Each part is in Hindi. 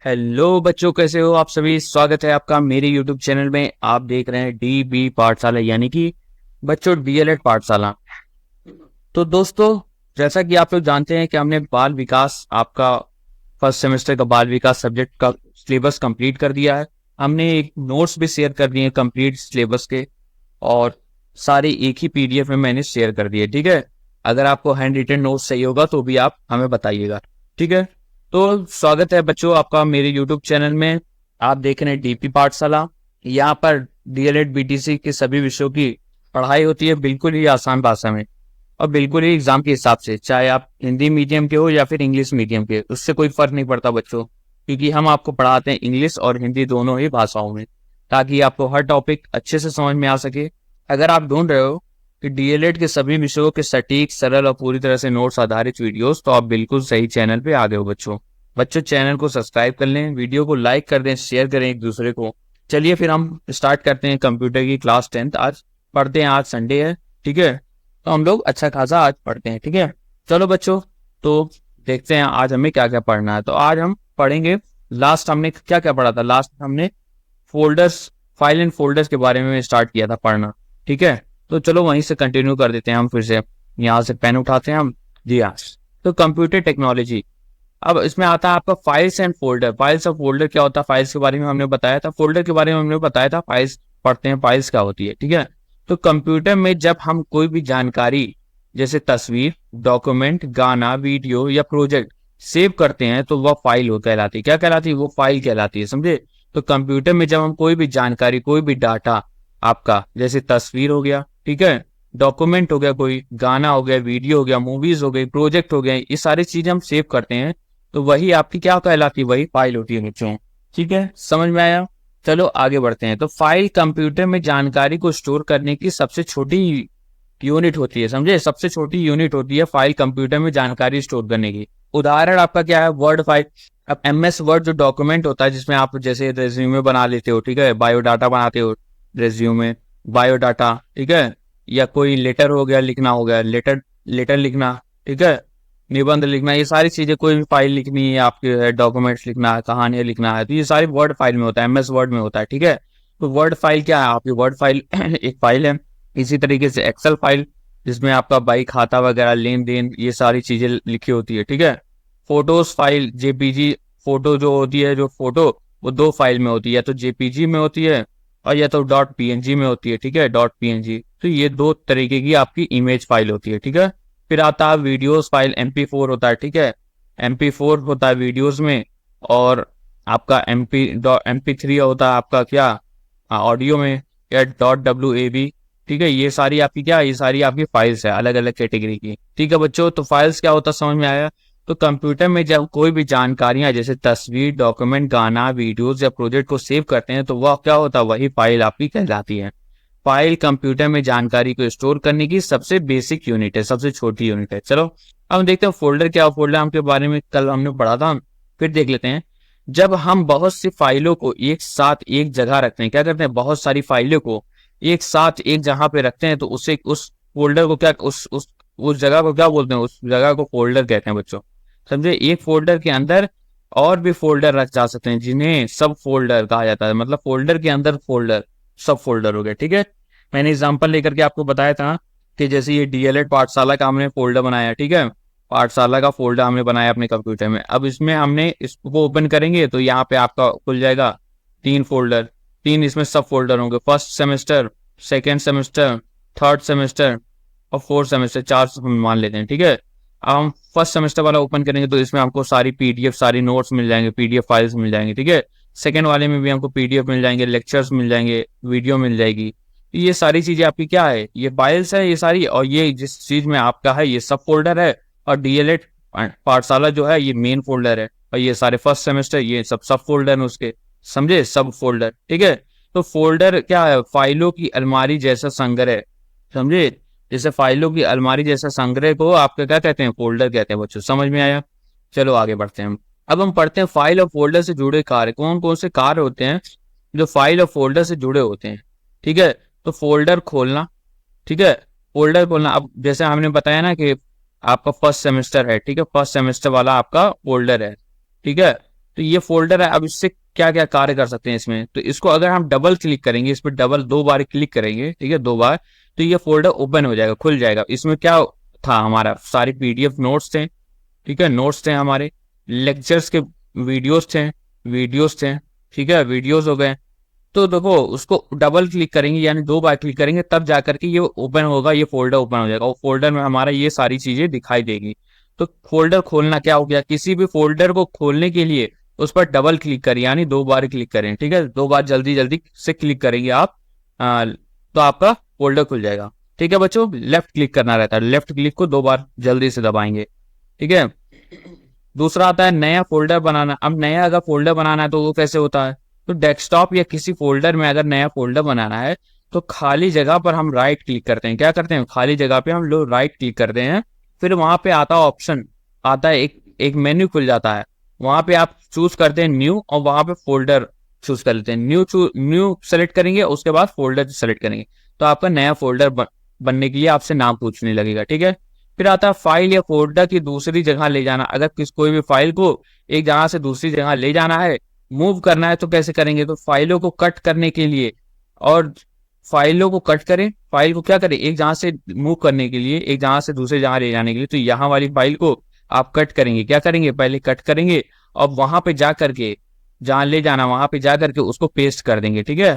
हेलो बच्चों, कैसे हो आप सभी। स्वागत है आपका मेरे YouTube चैनल में। आप देख रहे हैं DB पाठशाला यानी कि बच्चों DLED पाठशाला। तो दोस्तों, जैसा कि आप लोग जानते हैं कि हमने बाल विकास आपका फर्स्ट सेमेस्टर का बाल विकास सब्जेक्ट का सिलेबस कंप्लीट कर दिया है। हमने एक नोट्स भी शेयर कर दिए कंप्लीट सिलेबस के, और सारे एक ही PDF में मैंने शेयर कर दिए। ठीक है, अगर आपको हैंड रिटन नोट्स चाहिए होगा तो भी आप हमें बताइएगा। ठीक है, तो स्वागत है बच्चों आपका मेरे YouTube चैनल में। आप देख रहे हैं DP पाठशाला। यहाँ पर DLED BTC के सभी विषयों की पढ़ाई होती है बिल्कुल ही आसान भाषा में, और बिल्कुल ही एग्जाम के हिसाब से। चाहे आप हिंदी मीडियम के हो या फिर इंग्लिश मीडियम के, उससे कोई फर्क नहीं पड़ता बच्चों, क्योंकि हम आपको पढ़ाते हैं इंग्लिश और हिंदी दोनों ही भाषाओं में, ताकि आपको हर टॉपिक अच्छे से समझ में आ सके। अगर आप ढूंढ रहे हो कि DLED के सभी विषयों के सटीक, सरल और पूरी तरह से नोट्स आधारित वीडियोस, तो आप बिल्कुल सही चैनल पे आ गए हो बच्चों चैनल को सब्सक्राइब कर लें, वीडियो को लाइक कर दें, शेयर करें एक दूसरे को। चलिए फिर हम स्टार्ट करते हैं कंप्यूटर की क्लास 10th। आज पढ़ते हैं, आज संडे है। ठीक है, तो हम लोग अच्छा खासा आज पढ़ते हैं। ठीक है, चलो बच्चों, तो देखते हैं आज हमें क्या क्या पढ़ना है। तो आज हम पढ़ेंगे, लास्ट हमने क्या क्या पढ़ा था। लास्ट हमने फोल्डर्स, फाइल एंड फोल्डर्स के बारे में स्टार्ट किया था पढ़ना। ठीक है, तो चलो वहीं से कंटिन्यू कर देते हैं हम। फिर से यहाँ से पेन उठाते हैं हम। जी हाँ, तो कंप्यूटर टेक्नोलॉजी। अब इसमें आता है आपका फाइल्स एंड फोल्डर। फाइल्स और फोल्डर क्या होता है, फाइल्स के बारे में हमने बताया था, फोल्डर के बारे में हमने बताया था। फाइल्स पढ़ते हैं, फाइल्स क्या होती है। ठीक है, तो कंप्यूटर में जब हम कोई भी जानकारी जैसे तस्वीर, डॉक्यूमेंट, गाना, वीडियो या प्रोजेक्ट सेव करते हैं तो वह फाइल हो कहलाती है। क्या कहलाती है? वो फाइल कहलाती है, समझे। तो कंप्यूटर में जब हम कोई भी जानकारी, कोई भी डाटा आपका, जैसे तस्वीर हो गया, ठीक है, डॉक्यूमेंट हो गया, कोई गाना हो गया, वीडियो हो गया, मूवीज हो गई, प्रोजेक्ट हो गया, ये सारी चीजें हम सेव करते हैं तो वही आपकी क्या कहलाती है? वही फाइल होती है बच्चों। ठीक है, समझ में आया। चलो आगे बढ़ते हैं। तो फाइल कंप्यूटर में जानकारी को स्टोर करने की सबसे छोटी यूनिट होती है, समझे। सबसे छोटी यूनिट होती है फाइल कंप्यूटर में जानकारी स्टोर करने की। उदाहरण आपका क्या है? Word file. अब MS वर्ड जो डॉक्यूमेंट होता है, जिसमें आप जैसे रेज्यूमे बना लेते हो, ठीक है, बायोडाटा बनाते हो, रेज्यूमे, बायोडाटा, ठीक है, या कोई लेटर हो गया, लिखना हो गया, लेटर लेटर लिखना, ठीक है, निबंध लिखना, ये सारी चीजें, कोई भी फाइल लिखनी है आपके, डॉक्यूमेंट्स लिखना है, कहानियां लिखना है, तो ये सारी वर्ड फाइल में होता है, MS वर्ड में होता है। ठीक है, तो वर्ड फाइल क्या है? आपकी वर्ड फाइल एक फाइल है। इसी तरीके से एक्सेल फाइल, जिसमें आपका बाई खाता वगैरह, लेन देन, ये सारी चीजें लिखी होती है। ठीक है, फोटोज फाइल, JPG फोटो जो होती है, जो फोटो, वो दो फाइल में होती है, या तो JPG में होती है और या तो .png में होती है। ठीक है, .png, तो ये दो तरीके की आपकी इमेज फाइल होती है। ठीक है, फिर आता है वीडियोस फाइल, MP4 होता है। ठीक है, MP4 होता है वीडियोस में, और आपका MP3 होता है आपका क्या, ऑडियो में, या .wav। ठीक है, ये सारी आपकी क्या, ये सारी आपकी फाइल्स है अलग अलग कैटेगरी की। ठीक है बच्चों, तो फाइल्स क्या होता है समझ में आया। तो कंप्यूटर में जब कोई भी जानकारियां जैसे तस्वीर, डॉक्यूमेंट, गाना, वीडियोस या प्रोजेक्ट को सेव करते हैं तो वह क्या होता है? वही फाइल आपकी कहलाती है। फाइल कंप्यूटर में जानकारी को स्टोर करने की सबसे बेसिक यूनिट है, सबसे छोटी यूनिट है। चलो अब हम देखते हैं फोल्डर क्या। फोल्डर हम के बारे में कल हमने पढ़ा था, फिर देख लेते हैं। जब हम बहुत सी फाइलों को एक साथ एक जगह रखते हैं, क्या करते हैं? बहुत सारी फाइलों को एक साथ एक जगह पे रखते हैं तो उसे, उस फोल्डर को क्या, उस जगह को क्या बोलते हैं? उस जगह को फोल्डर कहते हैं बच्चों, समझे। एक फोल्डर के अंदर और भी फोल्डर रख जा सकते हैं, जिन्हें सब फोल्डर कहा जाता है। मतलब फोल्डर के अंदर फोल्डर, सब फोल्डर हो गए। ठीक है, मैंने एग्जांपल लेकर के आपको बताया था कि जैसे ये DLED पाठशाला का हमने फोल्डर बनाया। ठीक है, पाठशाला का फोल्डर हमने बनाया अपने कंप्यूटर में। अब इसमें हमने इसको ओपन करेंगे तो यहाँ पे आपका खुल जाएगा 3 फोल्डर, 3 इसमें सब फोल्डर होंगे। First semester, second semester, third semester और फोर्थ सेमेस्टर, 4 मान लेते हैं। ठीक है, अब हम फर्स्ट सेमेस्टर वाला ओपन करेंगे तो इसमें हमको सारी PDF, सारी नोट्स मिल जाएंगे, PDF फाइल्स मिल जाएंगे। ठीक है, सेकेंड वाले में भी हमको PDF मिल जाएंगे, लेक्चर्स मिल जाएंगे, वीडियो मिल जाएगी। ये सारी चीजें आपकी क्या है? ये फाइल्स है ये सारी, और ये जिस चीज में आपका है ये सब फोल्डर है। और DLED पाठशाला जो है ये मेन फोल्डर है, और ये सारे फर्स्ट सेमेस्टर ये सब सब फोल्डर है उसके, समझे, सब फोल्डर। ठीक है, तो फोल्डर क्या है? फाइलों की अलमारी जैसा संग्रह, समझे। जैसे फाइलों की अलमारी जैसा संग्रह को आपका क्या कहते हैं? फोल्डर कहते हैं बच्चों, समझ में आया। चलो आगे बढ़ते हैं। अब हम पढ़ते हैं फाइल और फोल्डर से जुड़े कार्य। कौन कौन से कार्य होते हैं जो फाइल और फोल्डर से जुड़े होते हैं? ठीक है, तो फोल्डर खोलना, ठीक है, फोल्डर खोलना। अब जैसे हमने बताया ना कि आपका फर्स्ट सेमेस्टर है, ठीक है, फर्स्ट सेमेस्टर वाला आपका फोल्डर है। ठीक है, तो ये फोल्डर है। अब इससे क्या क्या कार्य कर सकते हैं इसमें, तो इसको अगर हम डबल क्लिक करेंगे, इस पर डबल 2 बार क्लिक करेंगे, ठीक है, 2 बार, तो ये फोल्डर ओपन हो जाएगा, खुल जाएगा। इसमें क्या था, हमारा सारी पीडीएफ नोट्स थे, ठीक है, नोट्स थे हमारे, लेक्चर्स के वीडियोस थे, ठीक है, वीडियोस हो गए। तो देखो उसको डबल क्लिक करेंगे यानी 2 बार क्लिक करेंगे तब जाकर के ये ओपन होगा, ये फोल्डर ओपन हो जाएगा और फोल्डर में हमारा ये सारी चीजें दिखाई देगी। तो फोल्डर खोलना क्या हो गया, किसी भी फोल्डर को खोलने के लिए उस पर डबल क्लिक करें यानी 2 बार क्लिक करें, ठीक है, 2 बार जल्दी जल्दी से क्लिक करेंगे आप, तो आपका फोल्डर खुल जाएगा। ठीक है बच्चों, लेफ्ट क्लिक करना रहता है, लेफ्ट क्लिक को 2 बार जल्दी से दबाएंगे, ठीक है। दूसरा आता है नया फोल्डर बनाना। अब नया अगर फोल्डर बनाना है तो वो कैसे होता है, तो डेस्कटॉप या किसी फोल्डर में अगर नया फोल्डर बनाना है तो खाली जगह पर हम राइट क्लिक करते हैं, क्या करते हैं, खाली जगह पे हम लोग राइट क्लिक करते हैं, फिर वहां पे आता है ऑप्शन, आता है एक मेन्यू खुल जाता है, वहां पे आप चूज करते हैं न्यू और वहां पे फोल्डर चूज कर लेते हैं, न्यू सेलेक्ट करेंगे, उसके बाद फोल्डर सेलेक्ट करेंगे, तो आपका नया फोल्डर बनने के लिए आपसे नाम पूछने लगेगा, ठीक है। फिर आता है फाइल या फोल्डर की दूसरी जगह ले जाना। अगर कोई भी फाइल को एक जगह से दूसरी जगह ले जाना है, मूव करना है, तो कैसे करेंगे, तो फाइलों को कट करने के लिए, और फाइलों को कट करें, फाइल को क्या करें, एक जगह से मूव करने के लिए, एक जगह से दूसरी जगह ले जाने के लिए, तो यहाँ वाली फाइल को आप कट करेंगे, क्या करेंगे, पहले कट करेंगे और वहां पे जा करके, जहां ले जाना वहां पे जा करके उसको पेस्ट कर देंगे, ठीक है,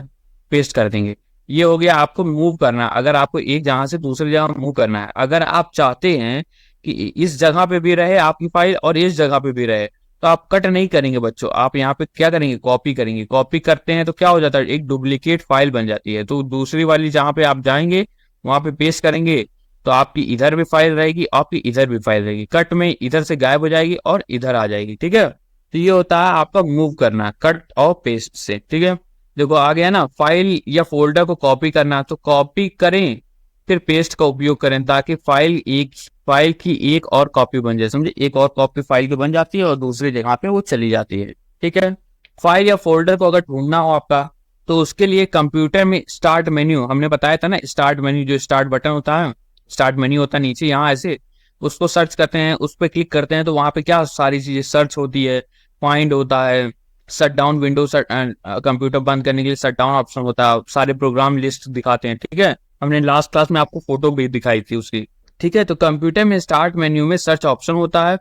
पेस्ट कर देंगे। ये हो गया आपको मूव करना, अगर आपको एक जगह से दूसरी जगह मूव करना है। अगर आप चाहते हैं कि इस जगह पे भी रहे आपकी फाइल और इस जगह पे भी रहे, तो आप कट नहीं करेंगे बच्चों, आप यहाँ पे क्या करेंगे, कॉपी करेंगे। कॉपी करते हैं तो क्या हो जाता है, एक डुप्लीकेट फाइल बन जाती है, तो दूसरी वाली जहां पे आप जाएंगे वहां पे पेस्ट करेंगे, तो आपकी इधर भी फाइल रहेगी, आपकी इधर भी फाइल रहेगी, कट में इधर से गायब हो जाएगी और इधर आ जाएगी, ठीक है। तो ये होता है आपका मूव करना कट और पेस्ट से, ठीक है। देखो आ गया ना, फाइल या फोल्डर को कॉपी करना, तो कॉपी करें फिर पेस्ट का उपयोग करें ताकि फाइल की एक और कॉपी बन जाए, समझे, एक और कॉपी फाइल की बन जाती है और दूसरी जगह पे वो चली जाती है, ठीक है। फाइल या फोल्डर को अगर ढूंढना हो आपका, तो उसके लिए कंप्यूटर में स्टार्ट मेन्यू, हमने बताया था ना, स्टार्ट मेन्यू, जो स्टार्ट बटन होता है, स्टार्ट मेन्यू होता है नीचे यहाँ ऐसे, उसको सर्च करते हैं, उस पर क्लिक करते हैं, तो वहां पे क्या सारी चीजें सर्च होती है, फाइंड होता है, शट डाउन विंडो, कंप्यूटर बंद करने के लिए शट डाउन ऑप्शन होता है, सारे प्रोग्राम लिस्ट दिखाते हैं, ठीक है। हमने लास्ट क्लास में आपको फोटो भी दिखाई थी उसकी, ठीक है। तो कंप्यूटर में स्टार्ट मेन्यू में सर्च ऑप्शन होता है,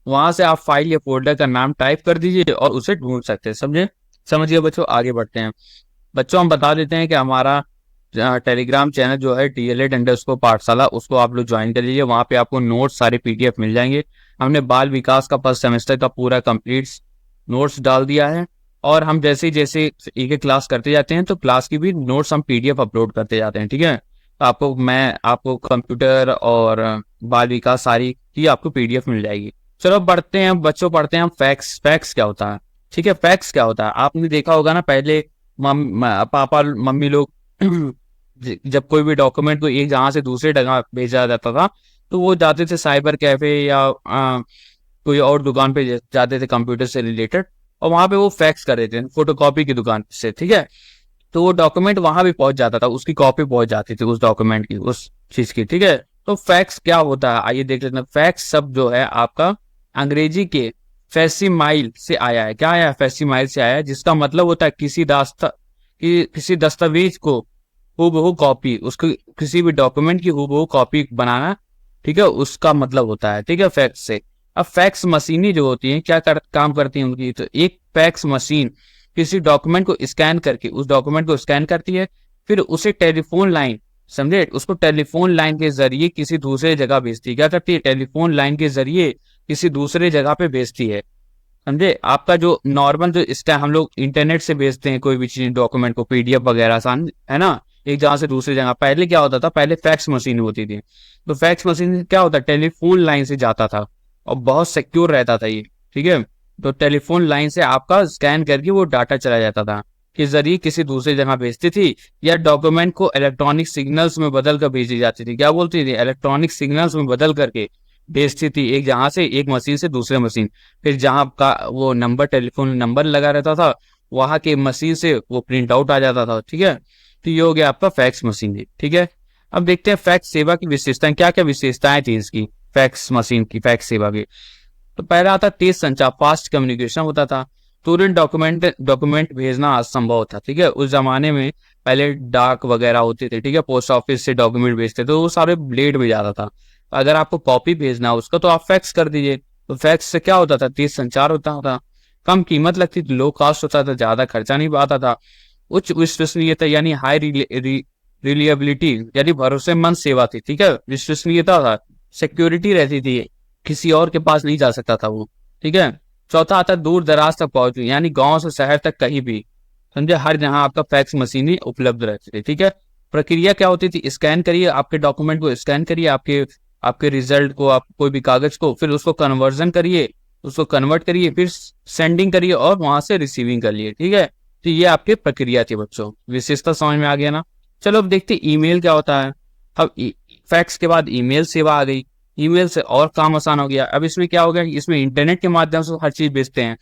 वहां से आप फाइल या फोल्डर का नाम टाइप कर दीजिए और उसे ढूंढ सकते हैं, समझे, समझिए बच्चों। आगे बढ़ते हैं बच्चों, हम बता देते हैं कि हमारा टेलीग्राम चैनल जो है DLED_पाठशाला, उसको आप लोग ज्वाइन कर लीजिए, वहां पे आपको नोट्स सारे PDF मिल जाएंगे। हमने बाल विकास का फर्स्ट सेमेस्टर का पूरा कंप्लीट नोट्स डाल दिया है, और हम जैसे जैसे एक एक क्लास करते जाते हैं तो क्लास की भी नोट्स हम PDF अपलोड करते जाते हैं, ठीक है। तो आपको कंप्यूटर और बाल विकास सारी की आपको PDF मिल जाएगी। चलो बढ़ते हैं बच्चों, पढ़ते हैं हम फैक्स। फैक्स क्या होता है, ठीक है, फैक्स क्या होता है, आपने देखा होगा ना, पहले पापा मम्मी लोग जब कोई भी डॉक्यूमेंट को एक जगह से दूसरे जगह भेजा जाता था, तो वो जाते थे साइबर कैफे या कोई और दुकान पे जाते थे कंप्यूटर से रिलेटेड, और वहां पे वो फैक्स कर देते थे फोटोकॉपी की दुकान से, ठीक है। तो वो डॉक्यूमेंट वहां भी पहुंच जाता था, उसकी कॉपी पहुंच जाती थी उस डॉक्यूमेंट की, उस चीज की, ठीक है। तो फैक्स क्या होता है, आइए देख लेते हैं। फैक्स शब्द जो है आपका अंग्रेजी के फैसिमाइल से आया है, क्या आया है, फैसिमाइल से आया है, जिसका मतलब होता है किसी दस्तावेज को हूबहू कॉपी, उसको किसी भी डॉक्यूमेंट की हूबहू कॉपी बनाना, ठीक है, उसका मतलब होता है, ठीक है, फैक्स से। अब फैक्स मशीनें जो होती हैं क्या काम करती हैं उनकी, तो एक फैक्स मशीन किसी डॉक्यूमेंट को स्कैन करके उस डॉक्यूमेंट को स्कैन करती है, फिर उसे टेलीफोन लाइन, समझे, उसको टेलीफोन लाइन के जरिए किसी दूसरे जगह भेजती है, क्या करती है, टेलीफोन लाइन के जरिए किसी दूसरे जगह पे भेजती है, समझे। आपका जो नॉर्मल जो स्कैन हम लोग इंटरनेट से भेजते हैं कोई भी चीज डॉक्यूमेंट को, PDF वगैरह आसान है ना, एक जगह से दूसरी जगह, पहले क्या होता था, पहले फैक्स मशीन होती थी, तो फैक्स मशीन क्या होता है, टेलीफोन लाइन से जाता था और बहुत सिक्योर रहता था ये, ठीक है। तो टेलीफोन लाइन से आपका स्कैन करके वो डाटा चला जाता था, के जरिए किसी दूसरी जगह भेजती थी, या डॉक्यूमेंट को इलेक्ट्रॉनिक सिग्नल्स में बदल कर भेजी जाती थी, क्या बोलती थी, इलेक्ट्रॉनिक सिग्नल्स में बदल करके भेजती थी, एक जहां से एक मशीन से दूसरे मशीन, फिर जहां का वो नंबर टेलीफोन नंबर लगा रहता था वहां के मशीन से वो प्रिंट आउट आ जाता था, ठीक है। तो ये हो गया आपका फैक्स मशीन, ठीक है। अब देखते हैं फैक्स सेवा की विशेषताएं, क्या क्या विशेषताएं थी इसकी, फैक्स मशीन की, फैक्स सेवा की। तो पहला आता तेज संचार, फास्ट कम्युनिकेशन होता था, तुरंत डॉक्यूमेंट भेजना असंभव था, ठीक है। उस जमाने में पहले डाक वगैरह होते थे, ठीक है, पोस्ट ऑफिस से डॉक्यूमेंट भेजते थे, तो वो सारे ब्लेड में जाता था। अगर आपको कॉपी भेजना है उसका तो आप फैक्स कर दीजिए। तो फैक्स से क्या होता था, तेज संचार होता था, कम कीमत लगती थी, लो कॉस्ट होता था, ज्यादा खर्चा नहीं आता था, उच्च विश्वसनीयता यानी हाई रिलिएबिलिटी यानी भरोसेमंद सेवा थी, ठीक है। विश्वसनीयता था, सिक्योरिटी रहती थी, किसी और के पास नहीं जा सकता था वो, ठीक है। चौथा आता है दूर दराज तक पहुंच, यानी गांव से शहर तक कहीं भी, समझे, हर जहां आपका फैक्स मशीनें उपलब्ध रहती थी, ठीक है। प्रक्रिया क्या होती थी, स्कैन करिए आपके डॉक्यूमेंट को, स्कैन करिए आपके आपके रिजल्ट को, आप कोई भी कागज को, फिर उसको कन्वर्जन करिए, उसको कन्वर्ट करिए, फिर सेंडिंग करिए और वहां से रिसीविंग करिए, ठीक है। तो ये आपकी प्रक्रिया थी बच्चों, विशेषता समझ में आ गया ना। चलो अब देखते ईमेल क्या होता है। अब फैक्स के बाद ईमेल सेवा आ गई, ईमेल से और काम आसान हो गया। अब इसमें क्या हो गया, इसमें इंटरनेट के माध्यम से हर चीज भेजते हैं,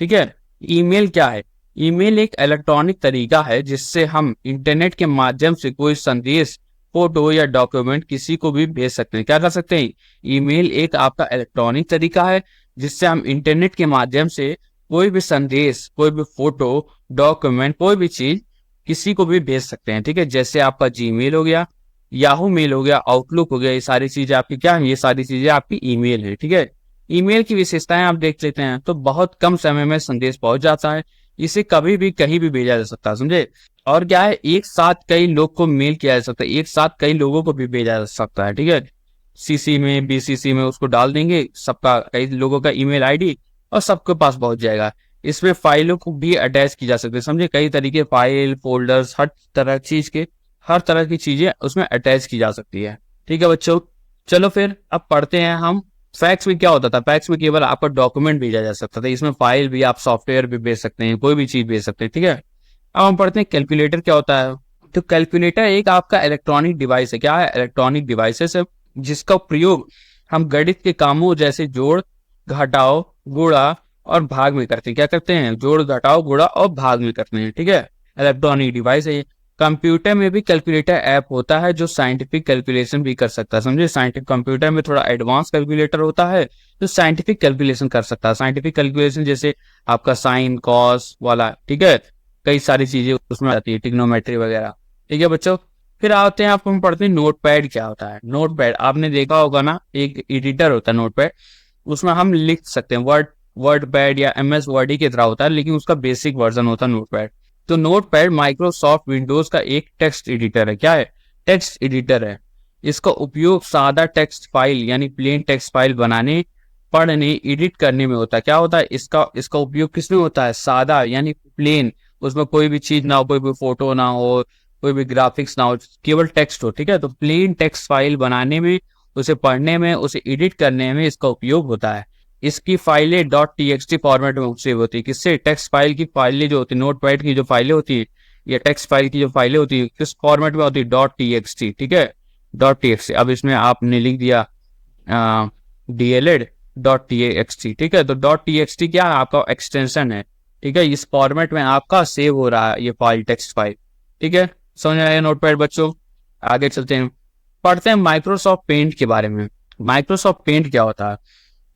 ठीक है। ईमेल क्या है, ईमेल एक इलेक्ट्रॉनिक तरीका है जिससे हम इंटरनेट के माध्यम से कोई संदेश, फोटो या डॉक्यूमेंट किसी को भी भेज सकते हैं। क्या कर सकते हैं, ईमेल एक आपका इलेक्ट्रॉनिक तरीका है जिससे हम इंटरनेट के माध्यम से कोई भी संदेश, कोई भी फोटो, डॉक्यूमेंट, कोई भी चीज किसी को भी भेज सकते हैं, ठीक है। जैसे आपका जीमेल हो गया, याहू मेल हो गया, आउटलुक हो गया, ये सारी चीजें आपकी क्या है, ये सारी चीजें आपकी ईमेल है, ठीक है। ईमेल की विशेषताएं आप देख लेते हैं, तो बहुत कम समय में संदेश पहुंच जाता है, इसे कभी भी कहीं भी भेजा जा सकता है, समझे। और क्या है, एक साथ कई लोग को मेल किया जा सकता है, एक साथ कई लोगों को भी भेजा जा सकता है, ठीक है। सीसी में, बीसीसी में उसको डाल देंगे, सबका, कई लोगों का ईमेल आईडी, और सबके पास पहुंच जाएगा। इसमें फाइलों को भी अटैच की जा सकती है, समझे, कई तरीके फाइल, फोल्डर्स, हर तरह की चीजें उसमें अटैच की जा सकती है, ठीक है बच्चों। चलो फिर अब पढ़ते हैं हम फैक्स में क्या होता था। फैक्स में केवल आपका डॉक्यूमेंट भेजा जा सकता था, इसमें फाइल भी, आप सॉफ्टवेयर भी भेज सकते हैं, कोई भी चीज भेज सकते हैं, ठीक है। अब हम पढ़ते हैं कैलकुलेटर क्या होता है। तो कैलकुलेटर एक आपका इलेक्ट्रॉनिक डिवाइस है, क्या है, इलेक्ट्रॉनिक डिवाइसेस है, जिसका प्रयोग हम गणित के कामों जैसे जोड़, घटाओ, गुणा और भाग में करते हैं। क्या करते हैं, जोड़, घटाओ, गुणा और भाग में करते हैं, ठीक है। इलेक्ट्रॉनिक डिवाइस है। कंप्यूटर में भी कैलकुलेटर ऐप होता है जो साइंटिफिक कैलकुलेशन भी कर सकता है, समझे। साइंटिफिक कंप्यूटर में थोड़ा एडवांस कैलकुलेटर होता है जो साइंटिफिक कैलकुलेशन कर सकता है। साइंटिफिक कैलकुलेशन जैसे आपका साइन, कॉस वाला, ठीक है, कई सारी चीजें उसमें आती है, ट्रिग्नोमेट्री वगैरह, ठीक है बच्चों। फिर आते हैं, आप हम पढ़ते हैं नोटपैड क्या होता है। नोटपैड आपने देखा होगा ना, एक एडिटर होता है नोटपैड, उसमें हम लिख सकते हैं, वर्ड पैड या MS वर्ड ही की तरह होता है, लेकिन उसका बेसिक वर्जन होता है नोटपैड। तो नोटपैड माइक्रोसॉफ्ट विंडोज का एक टेक्स्ट एडिटर है, क्या है, टेक्स्ट एडिटर है। इसका उपयोग सादा टेक्स्ट फाइल यानी प्लेन टेक्स्ट फाइल बनाने, पढ़ने, एडिट करने में होता है। क्या होता है, इसका उपयोग किसमें होता है, सादा यानी प्लेन, उसमें कोई भी चीज ना हो, कोई भी फोटो ना हो, कोई भी ग्राफिक्स ना हो, केवल टेक्स्ट हो, ठीक है। तो प्लेन टेक्स्ट फाइल बनाने में, उसे पढ़ने में, उसे एडिट करने में इसका उपयोग होता है। इसकी फाइलें .txt फॉर्मेट में सेव होती है। किससे, टेक्स्ट फाइल की फाइलें जो होती है, नोटपैड की जो फाइलें होती है, या टेक्स्ट फाइल की जो फाइलें होती है, किस फॉर्मेट में होती है, .txt, ठीक है, .txt। अब इसमें आपने लिख दिया DLL.txt, ठीक है। तो .txt क्या है, आपका एक्सटेंशन है, ठीक है। इस फॉर्मेट में आपका सेव हो रहा है ये फाइल, टेक्स्ट फाइल, ठीक है। समझ आया नोटपैड बच्चों। आगे चलते हैं, पढ़ते हैं माइक्रोसॉफ्ट पेंट के बारे में। माइक्रोसॉफ्ट पेंट क्या होता है,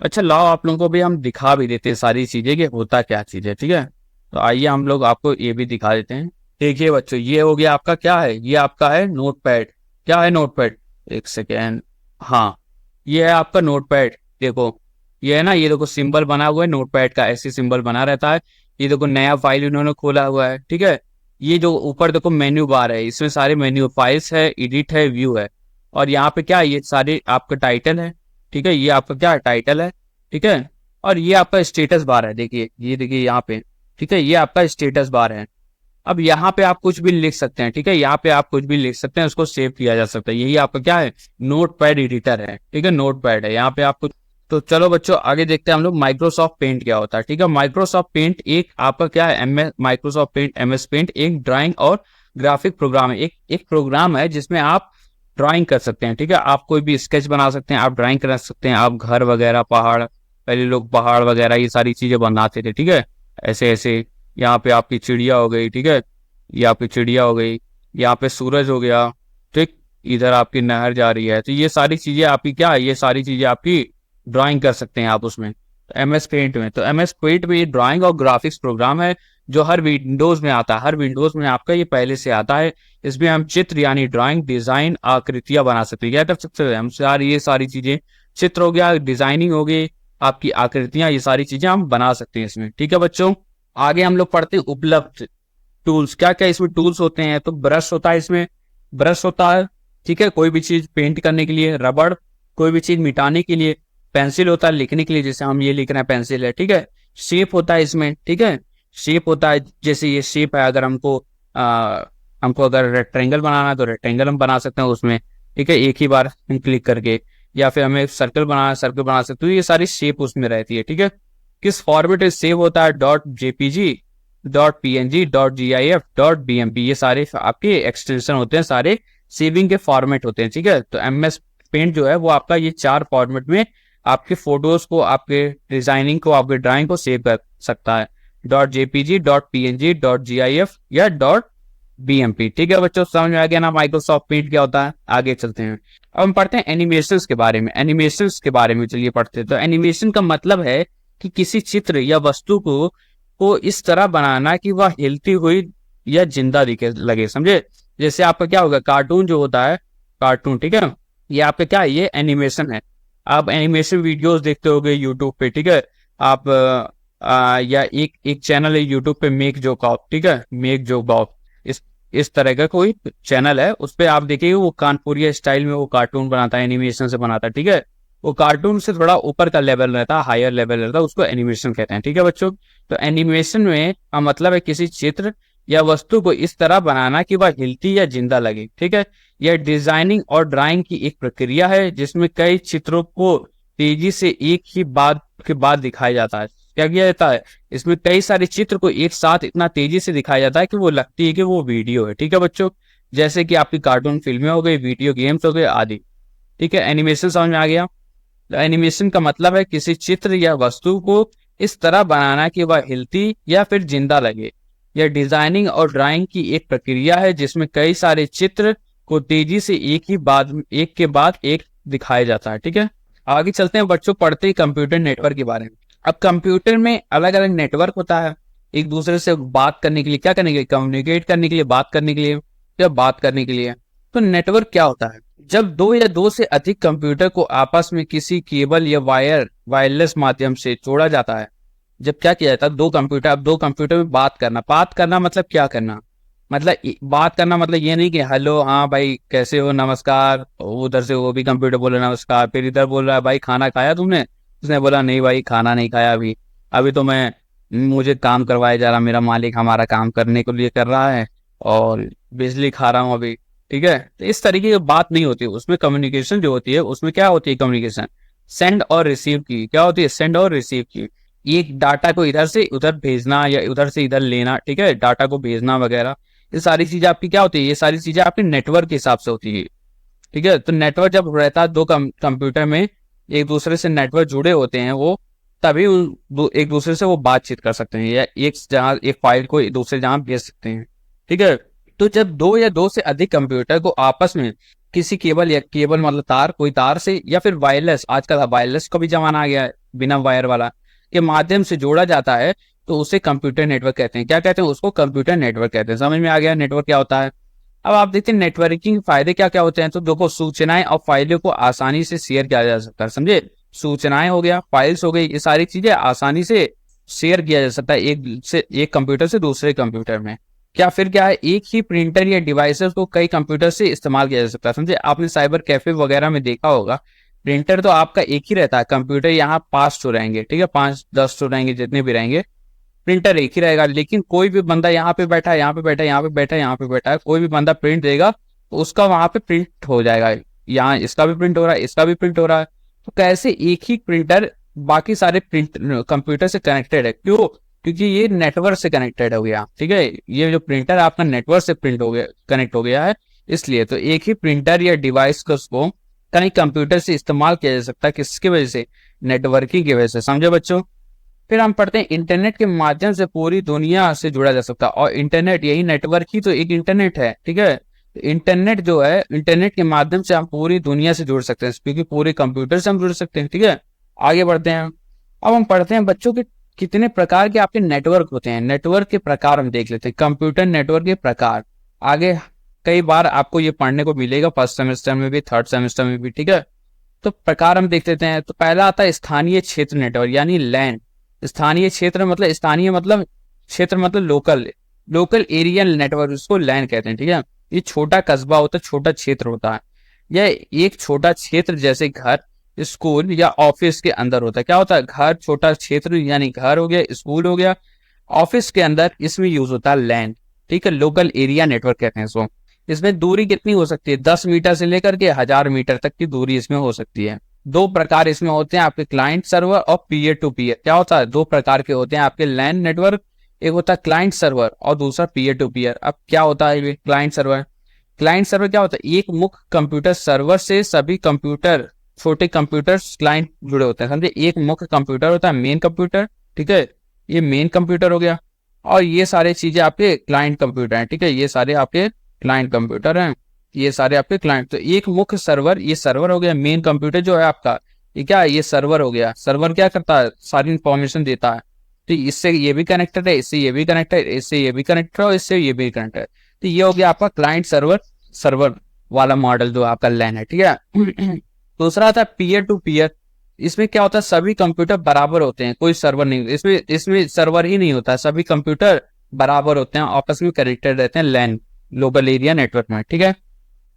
अच्छा लाओ आप लोगों को भी हम दिखा भी देते हैं सारी चीजें कि होता क्या चीज है, ठीक है। तो आइए हम लोग आपको ये भी दिखा देते हैं। देखिए बच्चों, ये हो गया आपका, क्या है, ये आपका है नोटपैड। क्या है नोटपैड, एक सेकेंड, हाँ, ये है आपका नोटपैड। देखो ये है ना, ये देखो सिंबल बना हुआ है नोटपैड का, ऐसे सिंबल बना रहता है। ये देखो नया फाइल इन्होंने खोला हुआ है, ठीक है। ये जो ऊपर देखो मेन्यू बार है, इसमें सारे मेन्यू, फाइल्स है, एडिट है, व्यू है, और यहाँ पे क्या है, ये सारे आपका टाइटल है, ठीक है। ये आपका क्या है, टाइटल है, ठीक है। और ये आपका स्टेटस बार है, देखिए, ये देखिए यहाँ पे, ठीक है, ये आपका स्टेटस बार है। अब यहाँ पे आप कुछ भी लिख सकते हैं, ठीक है, यहाँ पे आप कुछ भी लिख सकते हैं, उसको सेव किया जा सकता है। यही आपका क्या है, नोटपैड एडिटर है, ठीक है, नोटपैड है यहाँ पे आपको। तो चलो बच्चों आगे देखते हैं हम लोग माइक्रोसॉफ्ट पेंट क्या होता है, ठीक है। माइक्रोसॉफ्ट पेंट एक आपका क्या है, माइक्रोसॉफ्ट पेंट MS पेंट एक ड्राइंग और ग्राफिक प्रोग्राम है। एक प्रोग्राम है जिसमें आप ड्राइंग कर सकते हैं, ठीक है। आप कोई भी स्केच बना सकते हैं, आप ड्राइंग कर सकते हैं, आप घर वगैरह, पहाड़, पहले लोग पहाड़ वगैरह ये सारी चीजें बनाते थे, ठीक है, ऐसे ऐसे। यहाँ पे आपकी चिड़िया हो गई, ठीक है, ये आपकी चिड़िया हो गई, यहाँ पे सूरज हो गया, ठीक, इधर आपकी नहर जा रही है। तो ये सारी चीजें आपकी क्या है, ये सारी चीजें आपकी ड्राइंग कर सकते हैं आप उसमें, MS पेंट में। तो MS पेंट में ये ड्राइंग और ग्राफिक्स प्रोग्राम है जो हर विंडोज में आता है, हर विंडोज में आपका ये पहले से आता है। इसमें हम चित्र यानी ड्राइंग, डिजाइन, आकृतियां बना सकते हैं। क्या कर सकते हैं हम सारी, ये सारी चीजें, चित्र हो गया, डिजाइनिंग हो गई, आपकी आकृतियां, ये सारी चीजें हम बना सकते हैं इसमें। ठीक है बच्चों, आगे हम लोग पढ़ते हैं उपलब्ध टूल्स। क्या क्या इसमें टूल्स होते हैं? तो ब्रश होता है, इसमें ब्रश होता है, ठीक है, कोई भी चीज पेंट करने के लिए, रबड़ कोई भी चीज मिटाने के लिए, पेंसिल होता है लिखने के लिए, जैसे हम ये लिख रहे हैं पेंसिल है, ठीक है। शेप होता है इसमें, ठीक है, शेप होता है, जैसे ये शेप है, अगर हमको अगर रेक्टेंगल बनाना है तो रेक्टेंगल हम बना सकते हैं उसमें, ठीक है, एक ही बार हम क्लिक करके। या फिर हमें सर्कल बनाना है, सर्कल बना सकते हो, ये सारी शेप उसमें रहती है, ठीक है। किस फॉर्मेट में सेव होता है? .jpg, .png, .gif, .bmp, ये सारे आपके एक्सटेंशन होते हैं, सारे सेविंग के फॉर्मेट होते हैं, ठीक है। तो MS पेंट जो है वो आपका ये 4 फॉर्मेट में आपके फोटोज को, आपके डिजाइनिंग को, आपके ड्राइंग को सेव कर सकता है। .jpg, .png, .gif या .bmp, ठीक है बच्चों, समझ में आ गया ना माइक्रोसॉफ्ट पेंट क्या होता है। आगे चलते हैं, अब हम पढ़ते हैं एनिमेशंस के बारे में। एनिमेशंस के बारे में चलिए पढ़ते हैं। तो एनिमेशन का मतलब है कि किसी चित्र या वस्तु को इस तरह बनाना कि वह हिलती हुई या जिंदा दिखे, लगे, समझे। जैसे आपका क्या होगा, कार्टून जो होता है, कार्टून, ठीक है, ये आपका क्या है, ये एनिमेशन है। आप एनिमेशन वीडियोस देखते होगे यूट्यूब पे, ठीक है। आप या एक चैनल है यूट्यूब पे, मेक जोक ऑफ, ठीक है, मेक जोक ऑफ, इस तरह का कोई चैनल है, उस पे आप देखिए वो कानपुरिया स्टाइल में वो कार्टून बनाता है, एनिमेशन से बनाता है, ठीक है। वो कार्टून से थोड़ा ऊपर का लेवल रहता है, हायर लेवल रहता है, उसको एनिमेशन कहते हैं, ठीक है बच्चों। तो एनिमेशन में का मतलब है किसी चित्र या वस्तु को इस तरह बनाना कि वह हिलती या जिंदा लगे, ठीक है। यह डिजाइनिंग और ड्राइंग की एक प्रक्रिया है जिसमें कई चित्रों को तेजी से एक ही बाद के बाद दिखाया जाता है। क्या किया जाता है, इसमें कई सारे चित्र को एक साथ इतना तेजी से दिखाया जाता है कि वो लगती है कि वो वीडियो है, ठीक है बच्चों। जैसे कि आपकी कार्टून फिल्में हो गई, वीडियो गेम्स हो गए आदि, ठीक है। एनिमेशन समझ में आ गया। एनिमेशन का मतलब है किसी चित्र या वस्तु को इस तरह बनाना कि वह हिलती या फिर जिंदा लगे। यह डिजाइनिंग और ड्राइंग की एक प्रक्रिया है जिसमें कई सारे चित्र को तेजी से एक के बाद एक दिखाया जाता है, ठीक है। आगे चलते हैं बच्चों, पढ़ते हैं कंप्यूटर नेटवर्क के बारे में। अब कंप्यूटर में अलग अलग नेटवर्क होता है, एक दूसरे से बात करने के लिए, क्या करने के लिए, कम्युनिकेट करने के लिए, बात करने के लिए, या बात करने के लिए। तो नेटवर्क क्या होता है? जब दो या दो से अधिक कंप्यूटर को आपस में किसी केबल या वायरलेस माध्यम से जोड़ा जाता है। जब क्या किया जाता है, अब दो कंप्यूटर में बात करना मतलब क्या करना, मतलब बात करना मतलब ये नहीं कि हेलो, हाँ भाई कैसे हो, नमस्कार, उधर से वो भी कंप्यूटर बोले नमस्कार, फिर इधर बोल रहा है भाई खाना खाया तुमने, उसने बोला नहीं भाई खाना नहीं खाया अभी, अभी तो मुझे काम करवाया जा रहा, मेरा मालिक हमारा काम करने के लिए कर रहा है और बिजली खा रहा हूँ अभी, ठीक है। तो इस तरीके की बात नहीं होती, उसमें कम्युनिकेशन जो होती है, उसमें क्या होती है, कम्युनिकेशन सेंड और रिसीव की, क्या होती है, सेंड और रिसीव की। एक डाटा को इधर से उधर भेजना या उधर से इधर लेना, ठीक है, डाटा को भेजना वगैरह, ये सारी चीजें आपकी क्या होती है, ये सारी चीजें आपके नेटवर्क के हिसाब से होती है, ठीक है। तो नेटवर्क जब रहता है दो कंप्यूटर में एक दूसरे से नेटवर्क जुड़े होते हैं, वो तभी एक दूसरे से वो बातचीत कर सकते हैं या एक फाइल को दूसरे जहां भेज सकते हैं, ठीक है। तो जब दो या दो से अधिक कंप्यूटर को आपस में किसी केबल मतलब तार, कोई तार से या फिर वायरलेस, आजकल वायरलेस का भी जमाना आ गया है, बिना वायर वाला, के माध्यम से जोड़ा जाता है, तो उसे कंप्यूटर नेटवर्क कहते हैं। क्या कहते हैं उसको? कंप्यूटर नेटवर्क कहते हैं। समझ में आ गया नेटवर्क क्या होता है। अब आप देखते हैं नेटवर्किंग के फायदे क्या क्या होते हैं। तो देखो, सूचनाएं और फाइलों को आसानी से शेयर किया जा सकता है, समझे। सूचनाएं हो गया, फाइल्स हो गई, ये सारी चीजें आसानी से शेयर किया जा सकता है एक कंप्यूटर से दूसरे कंप्यूटर में। क्या है, एक ही प्रिंटर या डिवाइसेस को कई कंप्यूटर से इस्तेमाल किया जा सकता है, समझे। आपने साइबर कैफे वगैरह में देखा होगा, प्रिंटर तो आपका एक ही रहता है, कंप्यूटर यहाँ 5 तो रहेंगे, ठीक है, 5-10 तो रहेंगे, जितने भी रहेंगे, प्रिंटर एक ही रहेगा। लेकिन कोई भी बंदा यहाँ पे बैठा है, यहाँ पे बैठा है, यहाँ पे बैठा है, यहाँ पे बैठा है, कोई भी बंदा प्रिंट देगा तो उसका वहां पे प्रिंट हो जाएगा। यहाँ इसका भी प्रिंट हो रहा है, इसका भी प्रिंट हो रहा है। तो कैसे एक ही प्रिंटर बाकी सारे प्रिंट कंप्यूटर से कनेक्टेड है? क्यों? क्योंकि ये नेटवर्क से कनेक्टेड हो गया, ठीक है। ये जो प्रिंटर आपका नेटवर्क से कनेक्ट हो गया है, इसलिए तो एक ही प्रिंटर या डिवाइस को कहीं कंप्यूटर से इस्तेमाल किया जा सकता है, किसकी वजह से? नेटवर्किंग की वजह से, समझे बच्चों। फिर हम पढ़ते हैं इंटरनेट के माध्यम से पूरी दुनिया से जुड़ा जा सकता है, और इंटरनेट, यही नेटवर्क ही तो एक इंटरनेट है, ठीक है। इंटरनेट जो है, इंटरनेट के माध्यम से हम पूरी दुनिया से जुड़ सकते हैं, क्योंकि पूरे कंप्यूटर से हम जुड़ सकते हैं, ठीक है। आगे बढ़ते हैं, अब हम पढ़ते हैं बच्चों के कितने प्रकार के आपके नेटवर्क होते हैं। नेटवर्क के प्रकार हम देख लेते हैं, कंप्यूटर नेटवर्क के प्रकार। आगे कई बार आपको ये पढ़ने को मिलेगा, फर्स्ट सेमेस्टर में भी, थर्ड सेमेस्टर में भी, ठीक है। तो प्रकार हम देख लेते हैं। तो पहला आता है स्थानीय क्षेत्र नेटवर्क यानी लैन। स्थानीय क्षेत्र मतलब, स्थानीय मतलब क्षेत्र मतलब लोकल, लोकल एरिया नेटवर्क, उसको लैन कहते हैं, ठीक है। ये छोटा कस्बा होता है, छोटा क्षेत्र होता है। यह एक छोटा क्षेत्र जैसे घर, स्कूल या ऑफिस के अंदर होता है। क्या होता है? घर, छोटा क्षेत्र यानी घर हो गया, स्कूल हो गया, ऑफिस के अंदर इसमें यूज होता है लैन, ठीक है। लोकल एरिया नेटवर्क कहते हैं इसको। इसमें दूरी कितनी हो सकती है? 10 मीटर से लेकर के 1000 मीटर तक की दूरी इसमें हो सकती है। दो प्रकार इसमें होते हैं आपके, क्लाइंट सर्वर और पीयर टू पीयर। क्या होता है? दो प्रकार के होते हैं आपके लैन नेटवर्क। एक होता है क्लाइंट सर्वर और दूसरा पीयर टू पीयर। अब क्या होता है ये क्लाइंट सर्वर? क्लाइंट सर्वर क्या होता है? एक मुख्य कंप्यूटर सर्वर से सभी कंप्यूटर, छोटे कंप्यूटर क्लाइंट जुड़े होते हैं, समझे। एक मुख्य कंप्यूटर होता है मेन कंप्यूटर, ठीक है, ये मेन कंप्यूटर हो गया, और ये सारे चीजें आपके क्लाइंट कंप्यूटर हैं, ठीक है। ये सारे आपके क्लाइंट कंप्यूटर हैं, ये सारे आपके क्लाइंट। तो एक मुख्य सर्वर, ये सर्वर हो गया। मेन कंप्यूटर जो है आपका, ये क्या है? ये सर्वर हो गया। सर्वर क्या करता है? सारी इंफॉर्मेशन देता है। तो इससे ये भी कनेक्टेड है, इससे ये भी कनेक्टेड है, इससे ये भी कनेक्टेड है, और इससे ये भी कनेक्टेड है। तो ये हो गया आपका क्लाइंट सर्वर, सर्वर वाला मॉडल जो आपका लैन है, ठीक है। दूसरा आता है पीयर टू पीयर। इसमें क्या होता है? सभी कंप्यूटर बराबर होते हैं, कोई सर्वर नहीं, इसमें इसमें सर्वर ही नहीं होता है, सभी कंप्यूटर बराबर होते हैं, आपस में कनेक्टेड रहते हैं लैन, लोकल एरिया नेटवर्क में, ठीक है।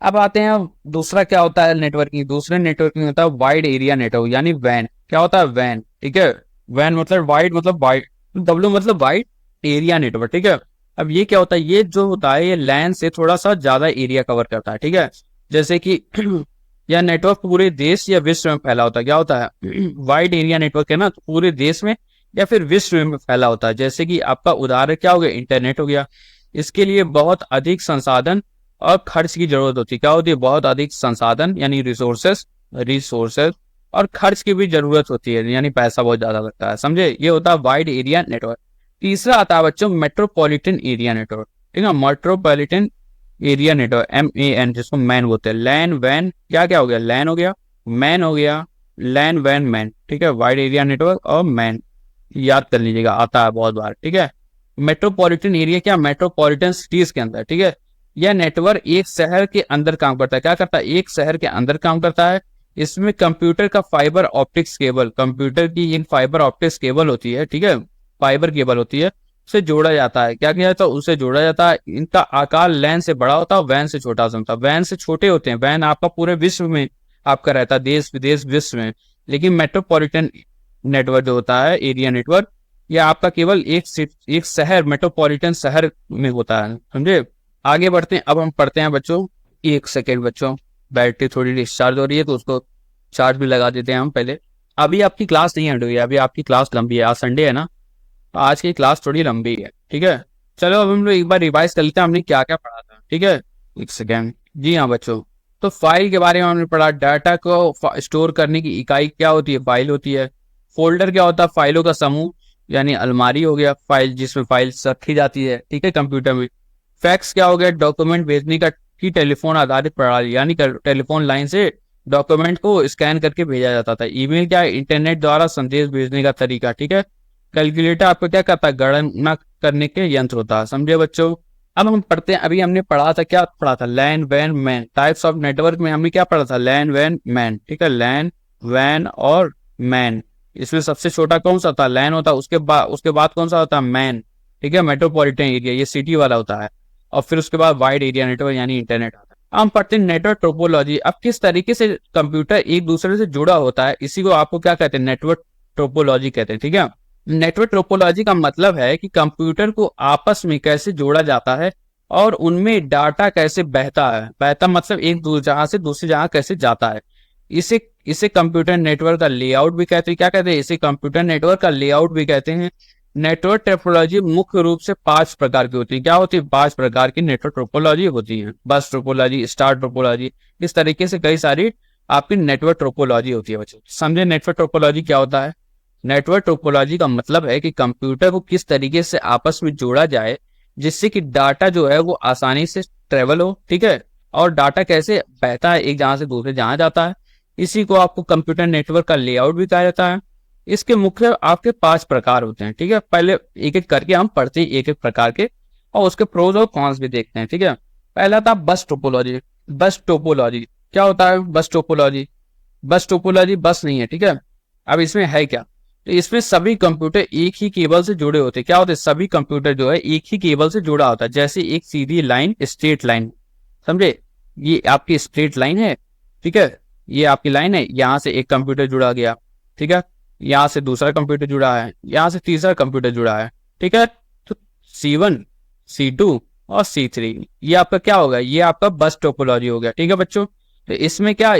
अब आते हैं, दूसरा क्या होता है नेटवर्किंग? दूसरे नेटवर्किंग होता है वाइड एरिया नेटवर्क यानी वैन। क्या होता है? वैन, ठीक है। वैन मतलब वाइड, मतलब वाइड, डब्ल्यू मतलब वाइड एरिया नेटवर्क, ठीक है। अब ये क्या होता है? ये जो होता है ये लैन से थोड़ा सा ज्यादा एरिया कवर करता है, ठीक है। जैसे कि यह नेटवर्क पूरे देश या विश्व में फैला होता है। क्या होता है? वाइड एरिया नेटवर्क है ना, तो पूरे देश में या फिर विश्व में फैला होता है। जैसे कि आपका उदाहरण क्या हो गया? इंटरनेट हो गया। इसके लिए बहुत अधिक संसाधन और खर्च की जरूरत होती है। क्या होती है? बहुत अधिक संसाधन यानी रिसोर्सेस, रिसोर्सेस और खर्च की भी जरूरत होती है, यानी पैसा बहुत ज्यादा लगता है, समझे। ये होता है वाइड एरिया नेटवर्क। तीसरा आता है बच्चों मेट्रोपॉलिटन एरिया नेटवर्क, ठीक है। मेट्रोपॉलिटन एरिया नेटवर्क, MAN, जिसको मैन बोलते हैं। लैन वैन, क्या क्या हो गया? लैन हो गया, मैन हो गया, लैन वैन मैन, ठीक है। वाइड एरिया नेटवर्क और मैन, याद कर लीजिएगा, आता है बहुत बार, ठीक है। मेट्रोपॉलिटन एरिया क्या? मेट्रोपॉलिटन सिटीज के अंदर, ठीक है। यह नेटवर्क एक शहर के अंदर काम करता है। क्या करता है? एक शहर के अंदर काम करता है। इसमें कंप्यूटर का फाइबर ऑप्टिक्स केबल, कंप्यूटर की एक फाइबर ऑप्टिक्स केबल होती है, ठीक है, फाइबर केबल होती है, उसे जोड़ा जाता है। क्या किया जाता है? उसे जोड़ा जाता है। इनका आकार लैन से बड़ा होता है, वैन से छोटा होता है। वैन से छोटे होते हैं, वैन आपका पूरे विश्व में आपका रहता है, देश विदेश विश्व में। लेकिन मेट्रोपॉलिटन नेटवर्क जो होता है, एरिया नेटवर्क, यह आपका केवल एक शहर, मेट्रोपॉलिटन शहर में होता है, समझे। आगे बढ़ते हैं। अब हम पढ़ते हैं बच्चों, एक सेकेंड बच्चों, बैटरी थोड़ी डिस्चार्ज हो रही है तो उसको चार्ज भी लगा देते हैं हम पहले। अभी आपकी क्लास नहीं एंड हुई है, अभी आपकी क्लास लंबी है, आज संडे है ना, तो आज की क्लास थोड़ी लंबी है, ठीक है। चलो अब हम लोग एक बार रिवाइज कर लेते हैं हमने क्या क्या पढ़ा था, ठीक है। एक सेकेंड, जी हाँ बच्चों, तो फाइल के बारे में हमने पढ़ा। डाटा को स्टोर करने की इकाई क्या होती है? फाइल होती है। फोल्डर क्या होता है? फाइलों का समूह यानी अलमारी हो गया, फाइल जिसमें फाइल्स रखी जाती है, ठीक है, कंप्यूटर में। फैक्स क्या हो गया? डॉक्यूमेंट भेजने का की टेलीफोन आधारित प्रणाली, यानी टेलीफोन लाइन से डॉक्यूमेंट को स्कैन करके भेजा जाता था। ईमेल क्या है? इंटरनेट द्वारा संदेश भेजने का तरीका, ठीक है। कैलकुलेटर आपको क्या करता है? गणना करने के यंत्र होता है, समझे बच्चों। अब हम पढ़ते हैं, अभी हमने पढ़ा था, क्या पढ़ा था? लैन वैन मैन। टाइप्स ऑफ नेटवर्क में हमने क्या पढ़ा था? लैन वैन मैन, ठीक है। लैन वैन और मैन, इसमें सबसे छोटा कौन सा होता है? लैन होता है। उसके बाद कौन सा होता है? मैन, ठीक है। मेट्रोपॉलिटन एरिया, ये सिटी वाला होता है। और फिर उसके बाद वाइड एरिया नेटवर्क यानी इंटरनेट आता है। हम पढ़ते हैं नेटवर्क टोपोलॉजी। अब किस तरीके से कंप्यूटर एक दूसरे से जुड़ा होता है, इसी को आपको क्या कहते हैं? नेटवर्क टोपोलॉजी कहते हैं, ठीक है। नेटवर्क टोपोलॉजी का मतलब है कि कंप्यूटर को आपस में कैसे जोड़ा जाता है और उनमें डाटा कैसे बहता है। बहता मतलब एक जगह से दूसरी जगह कैसे जाता है। इसे इसे कंप्यूटर नेटवर्क का लेआउट भी कहते हैं। क्या कहते हैं? इसे कंप्यूटर नेटवर्क का लेआउट भी कहते हैं। नेटवर्क टोपोलॉजी मुख्य रूप से 5 प्रकार की होती है। क्या होती है? 5 प्रकार की नेटवर्क टोपोलॉजी होती है। बस टोपोलॉजी, स्टार टोपोलॉजी, इस तरीके से कई सारी आपकी नेटवर्क टोपोलॉजी होती है बच्चों। समझे नेटवर्क टोपोलॉजी क्या होता है? नेटवर्क टोपोलॉजी का मतलब है कि कंप्यूटर को किस तरीके से आपस में जोड़ा जाए जिससे कि डाटा जो है वो आसानी से ट्रेवल हो, ठीक है, और डाटा कैसे बहता है एक जगह से दूसरे जहां जाता है। इसी को आपको कंप्यूटर नेटवर्क का लेआउट भी कहा जाता है। इसके मुख्य आपके 5 प्रकार होते हैं, ठीक है। पहले एक एक करके हम पढ़ते हैं एक एक प्रकार के, और उसके प्रोज और कॉन्स भी देखते हैं, ठीक है। पहला था बस टोपोलॉजी। बस टोपोलॉजी क्या होता है? बस टोपोलॉजी, बस टोपोलॉजी बस नहीं है, ठीक है। अब इसमें है क्या? तो इसमें सभी कंप्यूटर एक ही केबल से जुड़े होते हैं। क्या होते हैं? सभी कंप्यूटर जो है एक ही केबल से जुड़ा होता है, जैसे एक सीधी लाइन, स्ट्रेट लाइन, समझे? ये आपकी स्ट्रेट लाइन है, ठीक है। ये आपकी लाइन है, यहाँ से एक कंप्यूटर जुड़ा गया, ठीक है। यहाँ से दूसरा कंप्यूटर जुड़ा है, यहाँ से तीसरा कंप्यूटर जुड़ा है, ठीक है। तो C1, C2 और C3, ये आपका क्या होगा? ये आपका बस टोपोलॉजी हो गया, ठीक है बच्चों। तो इसमें क्या,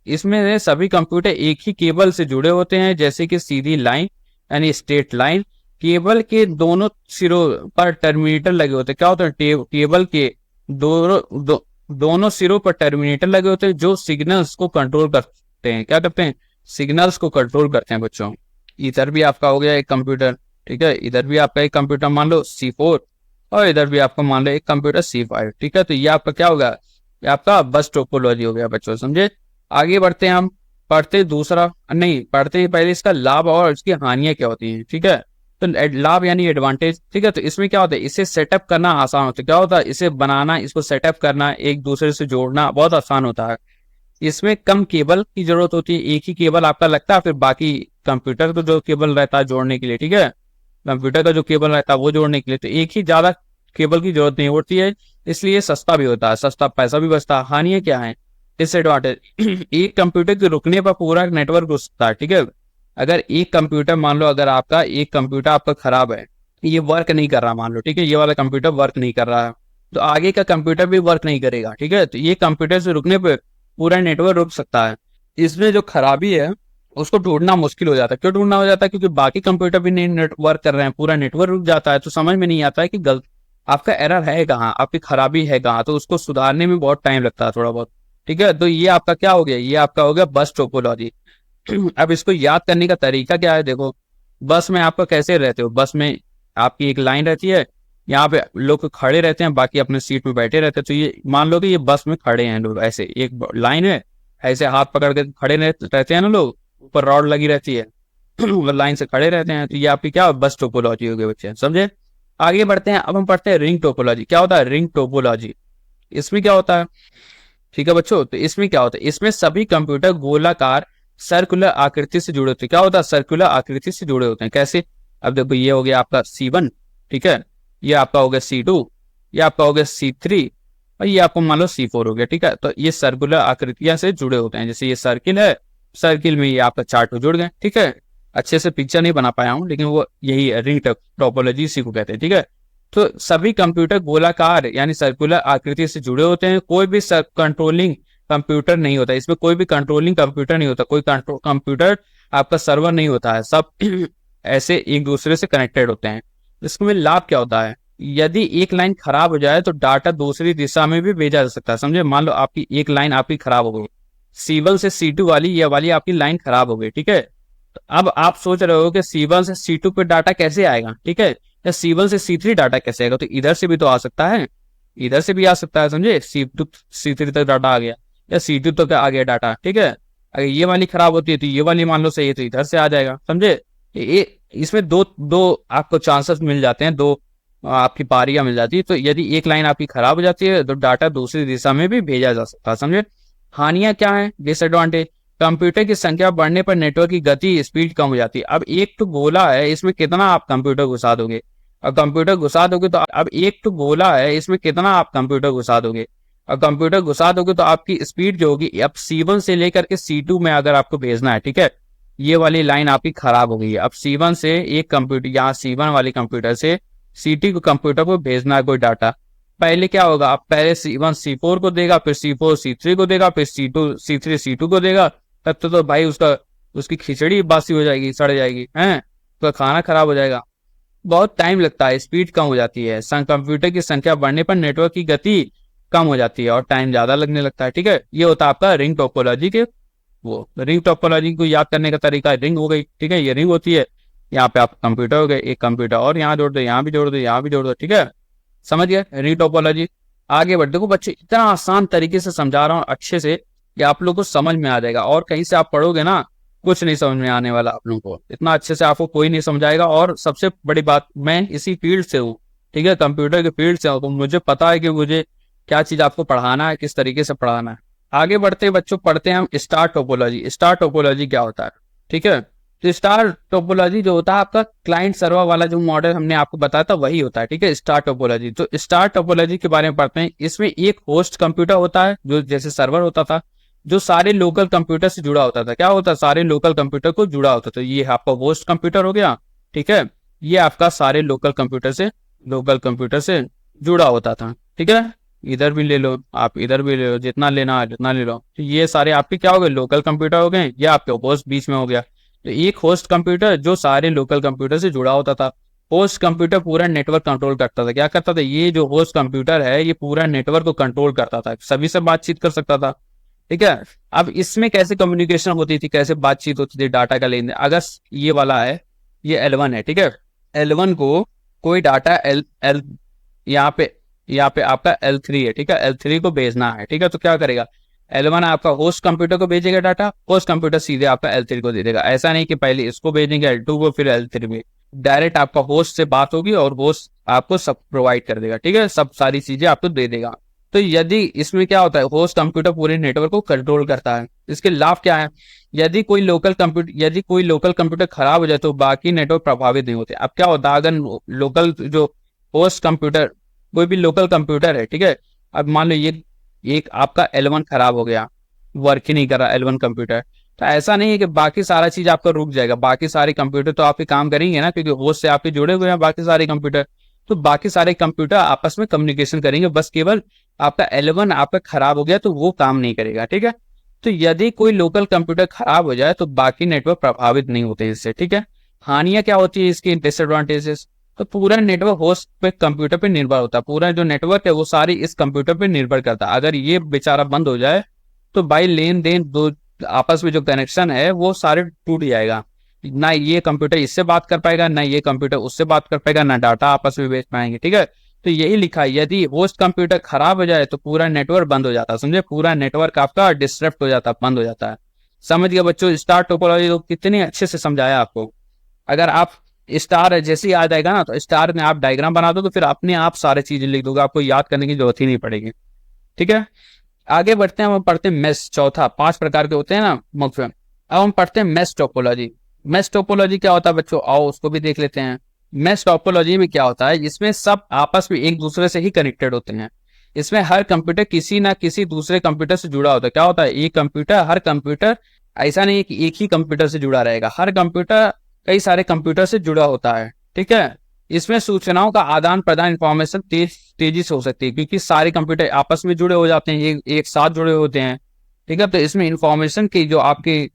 इसमें सभी कंप्यूटर एक ही केबल से जुड़े होते हैं, जैसे कि सीधी लाइन यानी स्ट्रेट लाइन। केबल के दोनों सिरों पर टर्मिनेटर लगे होते हैं। क्या होता है? केबल के दोनों सिरों पर टर्मिनेटर लगे होते हैं, जो सिग्नल्स को कंट्रोल करते हैं। क्या करते हैं? सिग्नल्स को कंट्रोल करते हैं बच्चों। इधर भी आपका हो गया एक कंप्यूटर, ठीक है। इधर भी आपका एक कंप्यूटर मान लो C4, और इधर भी आपका मान लो एक कंप्यूटर C5, ठीक है। तो ये आपका क्या होगा? ये आपका बस टोपोलॉजी हो गया बच्चों, समझे। आगे बढ़ते हैं, हम पढ़ते दूसरा, नहीं पढ़ते हैं पहले इसका लाभ और इसकी हानियां क्या होती हैं, ठीक है। तो लाभ यानी एडवांटेज, ठीक है। तो इसमें क्या होता है? इसे सेटअप करना आसान होता है। क्या होता है? इसे बनाना, इसको सेटअप करना, एक दूसरे से जोड़ना बहुत आसान होता है। इसमें कम केबल की जरूरत होती है, एक ही केबल आपका लगता है, फिर बाकी कंप्यूटर को जो केबल रहता है जोड़ने के लिए, ठीक है। कंप्यूटर का जो केबल रहता है वो जोड़ने के लिए, तो एक ही ज्यादा केबल की जरूरत नहीं होती है, इसलिए सस्ता भी होता है, सस्ता पैसा भी बचता है। हानियां क्या है? डिसएडवांटेज, एक कंप्यूटर के रुकने पर पूरा नेटवर्क रुक सकता है, ठीक है। अगर एक कंप्यूटर मान लो, अगर आपका एक कंप्यूटर आपका खराब है, ये वर्क नहीं कर रहा मान लो, ठीक है, ये वाला कंप्यूटर वर्क नहीं कर रहा है, तो आगे का कंप्यूटर भी वर्क नहीं करेगा, ठीक है। तो ये कंप्यूटर से रुकने पर पूरा नेटवर्क रुक सकता है। इसमें जो खराबी है उसको ढूंढना मुश्किल हो जाता है। क्यों ढूंढना हो जाता है? क्योंकि बाकी कंप्यूटर भी नहीं नेटवर्क कर रहे हैं, पूरा नेटवर्क रुक जाता है, तो समझ में नहीं आता है कि गलत आपका एरर है कहाँ, आपकी खराबी है कहाँ, तो उसको सुधारने में बहुत टाइम लगता है थोड़ा बहुत, ठीक है। तो ये आपका क्या हो गया? ये आपका हो गया बस टोपोलॉजी। अब इसको याद करने का तरीका क्या है? देखो, बस में आपका कैसे रहते हो? बस में आपकी एक लाइन रहती है, यहाँ पे लोग खड़े रहते हैं, बाकी अपने सीट में बैठे रहते हैं। तो ये मान लो कि ये बस में खड़े हैं लोग, ऐसे एक लाइन है, ऐसे हाथ पकड़ के खड़े रहते हैं ना लोग, ऊपर रॉड लगी रहती है, लाइन से खड़े रहते हैं। तो ये आपकी क्या बस टोपोलॉजी हो गई बच्चे, समझे। आगे बढ़ते हैं, अब हम पढ़ते हैं रिंग टोपोलॉजी। क्या होता है रिंग टोपोलॉजी? इसमें क्या होता है, ठीक है बच्चों। तो इसमें क्या होता है? इसमें सभी कंप्यूटर गोलाकार सर्कुलर आकृति से जुड़े होते हैं। क्या होता है? सर्कुलर आकृति से जुड़े होते हैं। कैसे? अब देखो, ये हो गया आपका C1, ठीक है, ये आपका हो गया C2, ये आपका हो गया C3, और ये आपको मान लो C4 हो गया, ठीक है। तो ये सर्कुलर आकृतियां से जुड़े होते हैं। जैसे ये सर्किल है, सर्किल में ये आपका चार्ट जुड़ गए, ठीक है। अच्छे से पिक्चर नहीं बना पाया हूं, लेकिन वो यही है, रिंग टोपोलॉजी इसी को कहते हैं, ठीक है। तो सभी कंप्यूटर गोलाकार यानी सर्कुलर आकृति से जुड़े होते हैं। कोई भी कंट्रोलिंग कंप्यूटर नहीं होता इसमें, कोई भी कंट्रोलिंग कंप्यूटर नहीं होता, कोई कंप्यूटर आपका सर्वर नहीं होता है, सब ऐसे एक दूसरे से कनेक्टेड होते हैं। इसमें लाभ क्या होता है? यदि एक लाइन खराब हो जाए तो डाटा दूसरी दिशा में भी भेजा जा सकता है, समझे। मान लो आपकी एक लाइन आपकी खराब हो गई, C1 से C2 वाली, ये वाली आपकी लाइन खराब हो गई, ठीक है। तो अब आप सोच रहे हो कि C1 से C2 पे डाटा कैसे आएगा, ठीक है, या C1 से C3 डाटा कैसे आएगा? तो इधर से भी तो आ सकता है, इधर से भी आ सकता है, समझे। C2 C3 तक डाटा आ गया, या C2 तक आ गया डाटा, ठीक है। अगर ये वाली खराब होती है तो ये वाली मान लो सही है, तो इधर से आ जाएगा, समझे। ये इसमें दो दो आपको चांसेस मिल जाते हैं, दो आपकी पारियां मिल जाती है। तो यदि एक लाइन आपकी खराब हो जाती है तो डाटा दूसरी दिशा में भी भेजा जा सकता है, समझे। हानियां क्या है? डिसएडवांटेज, कंप्यूटर की संख्या बढ़ने पर नेटवर्क की गति स्पीड कम हो जाती है। अब एक तो गोला है, इसमें कितना आप कंप्यूटर घुसा दोगे? अब कंप्यूटर घुसा दोगे तो अब एक तो गोला है, इसमें कितना आप कंप्यूटर घुसा दोगे? और कंप्यूटर घुसा दोगे तो आपकी स्पीड जो होगी, अब C1 से लेकर के C2 में अगर आपको भेजना है, ठीक है, ये वाली लाइन आपकी खराब हो गई है। अब C1 से एक कंप्यूटर, यहाँ C1 वाले कंप्यूटर से C2 को कंप्यूटर को भेजना है कोई डाटा, पहले क्या होगा? आप पहले C1 C4 को देगा, फिर C4 C3 को देगा, फिर C2 C3 C2 को देगा। तब तो भाई उसकी खिचड़ी बासी हो जाएगी, सड़ जाएगी, हैं, तो खाना खराब हो जाएगा, बहुत टाइम लगता है, स्पीड कम हो जाती है। कंप्यूटर की संख्या बढ़ने पर नेटवर्क की गति कम हो जाती है और टाइम ज्यादा लगने लगता है, ठीक है। ये होता है आपका रिंग टोपोलॉजी के, वो रिंग टोपोलॉजी को याद करने का तरीका रिंग हो गई, ठीक है। ये रिंग होती है, यहाँ पे आप कंप्यूटर हो गए, एक कंप्यूटर और यहाँ जोड़ दो, यहाँ भी जोड़ दो, यहाँ भी जोड़ दो, ठीक है, समझ गए रिंग टोपोलॉजी। आगे बढ़, देखो बच्चे इतना आसान तरीके से समझा रहा हूँ अच्छे से कि आप लोग को समझ में आ जाएगा, और कहीं से आप पढ़ोगे ना कुछ नहीं समझ में आने वाला आप लोगों को, इतना अच्छे से आपको कोई नहीं समझाएगा। और सबसे बड़ी बात, मैं इसी फील्ड से हूँ, ठीक है, कंप्यूटर के फील्ड से हूँ, तो मुझे पता है कि मुझे क्या चीज आपको पढ़ाना है, किस तरीके से पढ़ाना है। आगे बढ़ते बच्चों, पढ़ते हैं हम स्टार टोपोलॉजी। स्टार टोपोलॉजी क्या होता है, ठीक है। तो स्टार टोपोलॉजी जो होता है आपका क्लाइंट सर्वर वाला जो मॉडल हमने आपको बताया था वही होता है, ठीक है, स्टार टोपोलॉजी। तो स्टार टोपोलॉजी के बारे में पढ़ते हैं। इसमें एक होस्ट कंप्यूटर होता है जो जैसे सर्वर होता था, जो सारे लोकल कंप्यूटर से जुड़ा होता था। क्या होता है, सारे लोकल कंप्यूटर को जुड़ा होता था। ये आपका होस्ट कंप्यूटर हो गया, ठीक है, ये आपका सारे लोकल कंप्यूटर से जुड़ा होता था, ठीक है। इधर भी ले लो आप, इधर भी ले लो, जितना लेना है जितना ले लो। तो ये सारे आपके क्या हो गए, लोकल कंप्यूटर हो गए, या आपके होस्ट बीच में हो गया। तो एक होस्ट कंप्यूटर जो सारे लोकल कंप्यूटर से जुड़ा होता था। होस्ट कंप्यूटर पूरा नेटवर्क कंट्रोल करता था। क्या करता था, ये जो होस्ट कंप्यूटर है ये पूरा नेटवर्क को कंट्रोल करता था, सभी से बातचीत कर सकता था, ठीक है। अब इसमें कैसे कम्युनिकेशन होती थी, कैसे बातचीत होती थी, डाटा का लेन देन। अगर ये वाला है, ये L1 है, ठीक है, L1 को कोई डाटा एल एल यहाँ पे आपका L3 है, ठीक है, L3 को भेजना है, ठीक है। तो क्या करेगा, L1 आपका होस्ट कंप्यूटर को भेजेगा डाटा, होस्ट कंप्यूटर सीधे आपका L3 को दे देगा। ऐसा नहीं कि पहले इसको भेजेंगे L2 को फिर L3 में, डायरेक्ट आपका होस्ट से बात होगी और होस्ट आपको सब प्रोवाइड कर देगा, ठीक है, सब सारी चीजें आपको दे देगा। तो यदि इसमें क्या होता है, होस्ट कंप्यूटर पूरे नेटवर्क को कंट्रोल करता है। इसके लाभ क्या है, यदि कोई लोकल कंप्यूटर खराब हो जाए तो बाकी नेटवर्क प्रभावित नहीं होते। अब क्या होता है, अगर लोकल जो होस्ट कंप्यूटर, कोई भी लोकल कंप्यूटर है, ठीक है, अब मान लो ये एक आपका L1 खराब हो गया, वर्क ही नहीं कर रहा L1 कंप्यूटर, तो ऐसा नहीं है कि बाकी सारा चीज आपका रुक जाएगा। बाकी सारे कंप्यूटर तो आपके काम करेंगे ना, क्योंकि होस्ट से आपके जुड़े हुए हैं बाकी सारे कंप्यूटर। तो बाकी सारे कंप्यूटर आपस में कम्युनिकेशन करेंगे, बस केवल आपका L1 आपका खराब हो गया तो वो काम नहीं करेगा, ठीक है। तो यदि कोई लोकल कंप्यूटर खराब हो जाए तो बाकी नेटवर्क प्रभावित नहीं होते इससे, ठीक है। हानियां क्या होती है इसकी, डिसएडवांटेजेस, तो पूरा नेटवर्क होस्ट पे कंप्यूटर पे निर्भर होता है। पूरा जो नेटवर्क है वो सारी इस कंप्यूटर पे निर्भर करता है। अगर ये बेचारा बंद हो जाए तो भाई लेन देन दो आपस में जो कनेक्शन है वो सारे टूट जाएगा। ना ये कंप्यूटर इससे बात कर पाएगा, ना ये कंप्यूटर उससे बात कर पाएगा, ना डाटा आपस में भेज पाएंगे, ठीक है। तो यही लिखा है, यदि होस्ट कंप्यूटर खराब हो जाए तो पूरा नेटवर्क बंद हो जाता है, समझे, पूरा नेटवर्क आपका डिस्टर्ब हो जाता है, बंद हो जाता है। समझ गए बच्चों, स्टार टोपोलॉजी तो कितने अच्छे से समझाया आपको। अगर आप स्टार जैसे ही आ जाएगा ना, तो स्टार में आप डायग्राम बना दो तो फिर अपने आप सारे चीजें लिख दोगे, आपको याद करने की जरूरत ही नहीं पड़ेगी, ठीक है। आगे बढ़ते हैं, हम पढ़ते हैं मेश। चौथा, 5 प्रकार के होते हैं ना मुख्य। अब हम पढ़ते हैं मेश टोपोलॉजी। मेश टोपोलॉजी क्या होता है बच्चों, आओ उसको भी देख लेते हैं। मेश टोपोलॉजी में क्या होता है, इसमें सब आपस में एक दूसरे से ही कनेक्टेड होते हैं। इसमें हर कंप्यूटर किसी ना किसी दूसरे कंप्यूटर से जुड़ा होता है। क्या होता है, एक कंप्यूटर, हर कंप्यूटर ऐसा नहीं है कि एक ही कंप्यूटर से जुड़ा रहेगा, हर कंप्यूटर कई सारे कंप्यूटर से जुड़ा होता है, ठीक है। इसमें सूचनाओं का आदान प्रदान, इंफॉर्मेशन तेजी से हो सकती है, क्योंकि सारे कंप्यूटर आपस में जुड़े हो जाते हैं, एक साथ जुड़े होते हैं, ठीक है। तो इसमें इंफॉर्मेशन की जो आपकी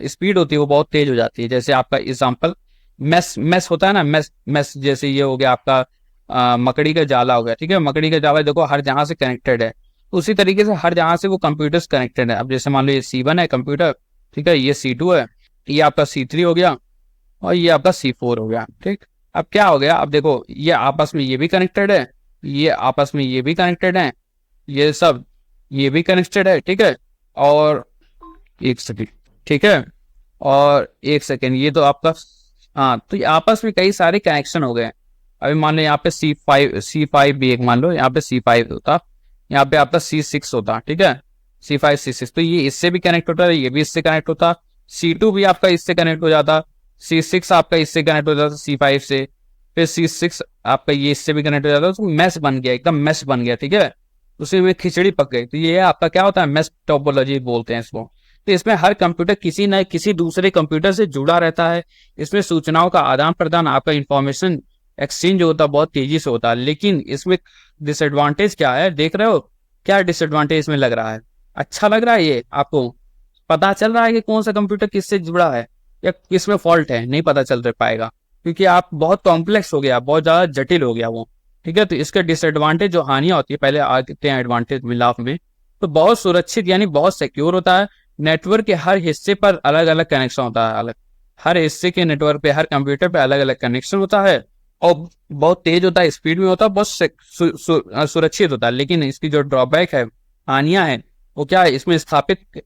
स्पीड होती है वो बहुत तेज हो जाती है। जैसे आपका एग्जांपल मैस होता है ना, मैस जैसे ये हो गया आपका मकड़ी का जाला हो गया, ठीक है। मकड़ी का जाला देखो हर जहां से कनेक्टेड है, उसी तरीके से हर जहां से वो कंप्यूटर्स कनेक्टेड है। अब जैसे मान लो ये C1 है कंप्यूटर, ठीक है, ये C2 है, ये आपका C3 हो गया और ये आपका C4 हो गया, ठीक। अब क्या हो गया, अब देखो ये आपस में ये भी कनेक्टेड है, ये आपस में ये भी कनेक्टेड है, ये सब ये भी कनेक्टेड है, ठीक है। और एक सेकेंड, ठीक है, और एक सेकेंड, ये तो आपका, हाँ, तो ये आपस में कई सारे कनेक्शन हो गए। अभी मान लो यहाँ पे C5 भी एक मान लो, यहाँ पे C5 होता, यहाँ पे आपका C6 होता, ठीक है, C5 C6, तो ये इससे भी कनेक्ट होता है, ये भी इससे कनेक्ट होता, C2 भी आपका इससे कनेक्ट हो जाता, C6 आपका इससे कनेक्ट हो जाता C5 से, फिर C6 आपका ये इससे भी कनेक्ट हो जाता, तो मैश बन गया, एकदम मैश बन गया, ठीक है। उसी में खिचड़ी पक गई। तो ये आपका क्या होता है, मैश टोपोलॉजी बोलते हैं इसको। तो इसमें हर कंप्यूटर किसी न किसी दूसरे कंप्यूटर से जुड़ा रहता है। इसमें सूचनाओं का आदान प्रदान, आपका इंफॉर्मेशन एक्सचेंज होता है, बहुत तेजी से होता है। लेकिन इसमें डिसएडवांटेज क्या है, देख रहे हो क्या डिसएडवांटेज इसमें लग रहा है, अच्छा लग रहा है, ये आपको पता चल रहा है कि कौन सा कंप्यूटर किससे जुड़ा है या किसमें फॉल्ट है, नहीं पता चल पाएगा, क्योंकि आप बहुत कॉम्प्लेक्स हो गया, बहुत ज्यादा जटिल हो गया वो, ठीक है। तो इसके डिसएडवांटेज जो हानियां होती है, पहले आते हैं एडवांटेज मिलाप में। तो बहुत सुरक्षित यानी बहुत सिक्योर होता है। नेटवर्क के हर हिस्से पर अलग अलग कनेक्शन होता है, अलग हर हिस्से के नेटवर्क पे, हर कंप्यूटर पे अलग अलग कनेक्शन होता है, और बहुत तेज होता है, स्पीड में होता है, बहुत सुरक्षित होता है। लेकिन इसकी जो ड्रॉबैक है, हानियां है, वो क्या है, इसमें स्थापित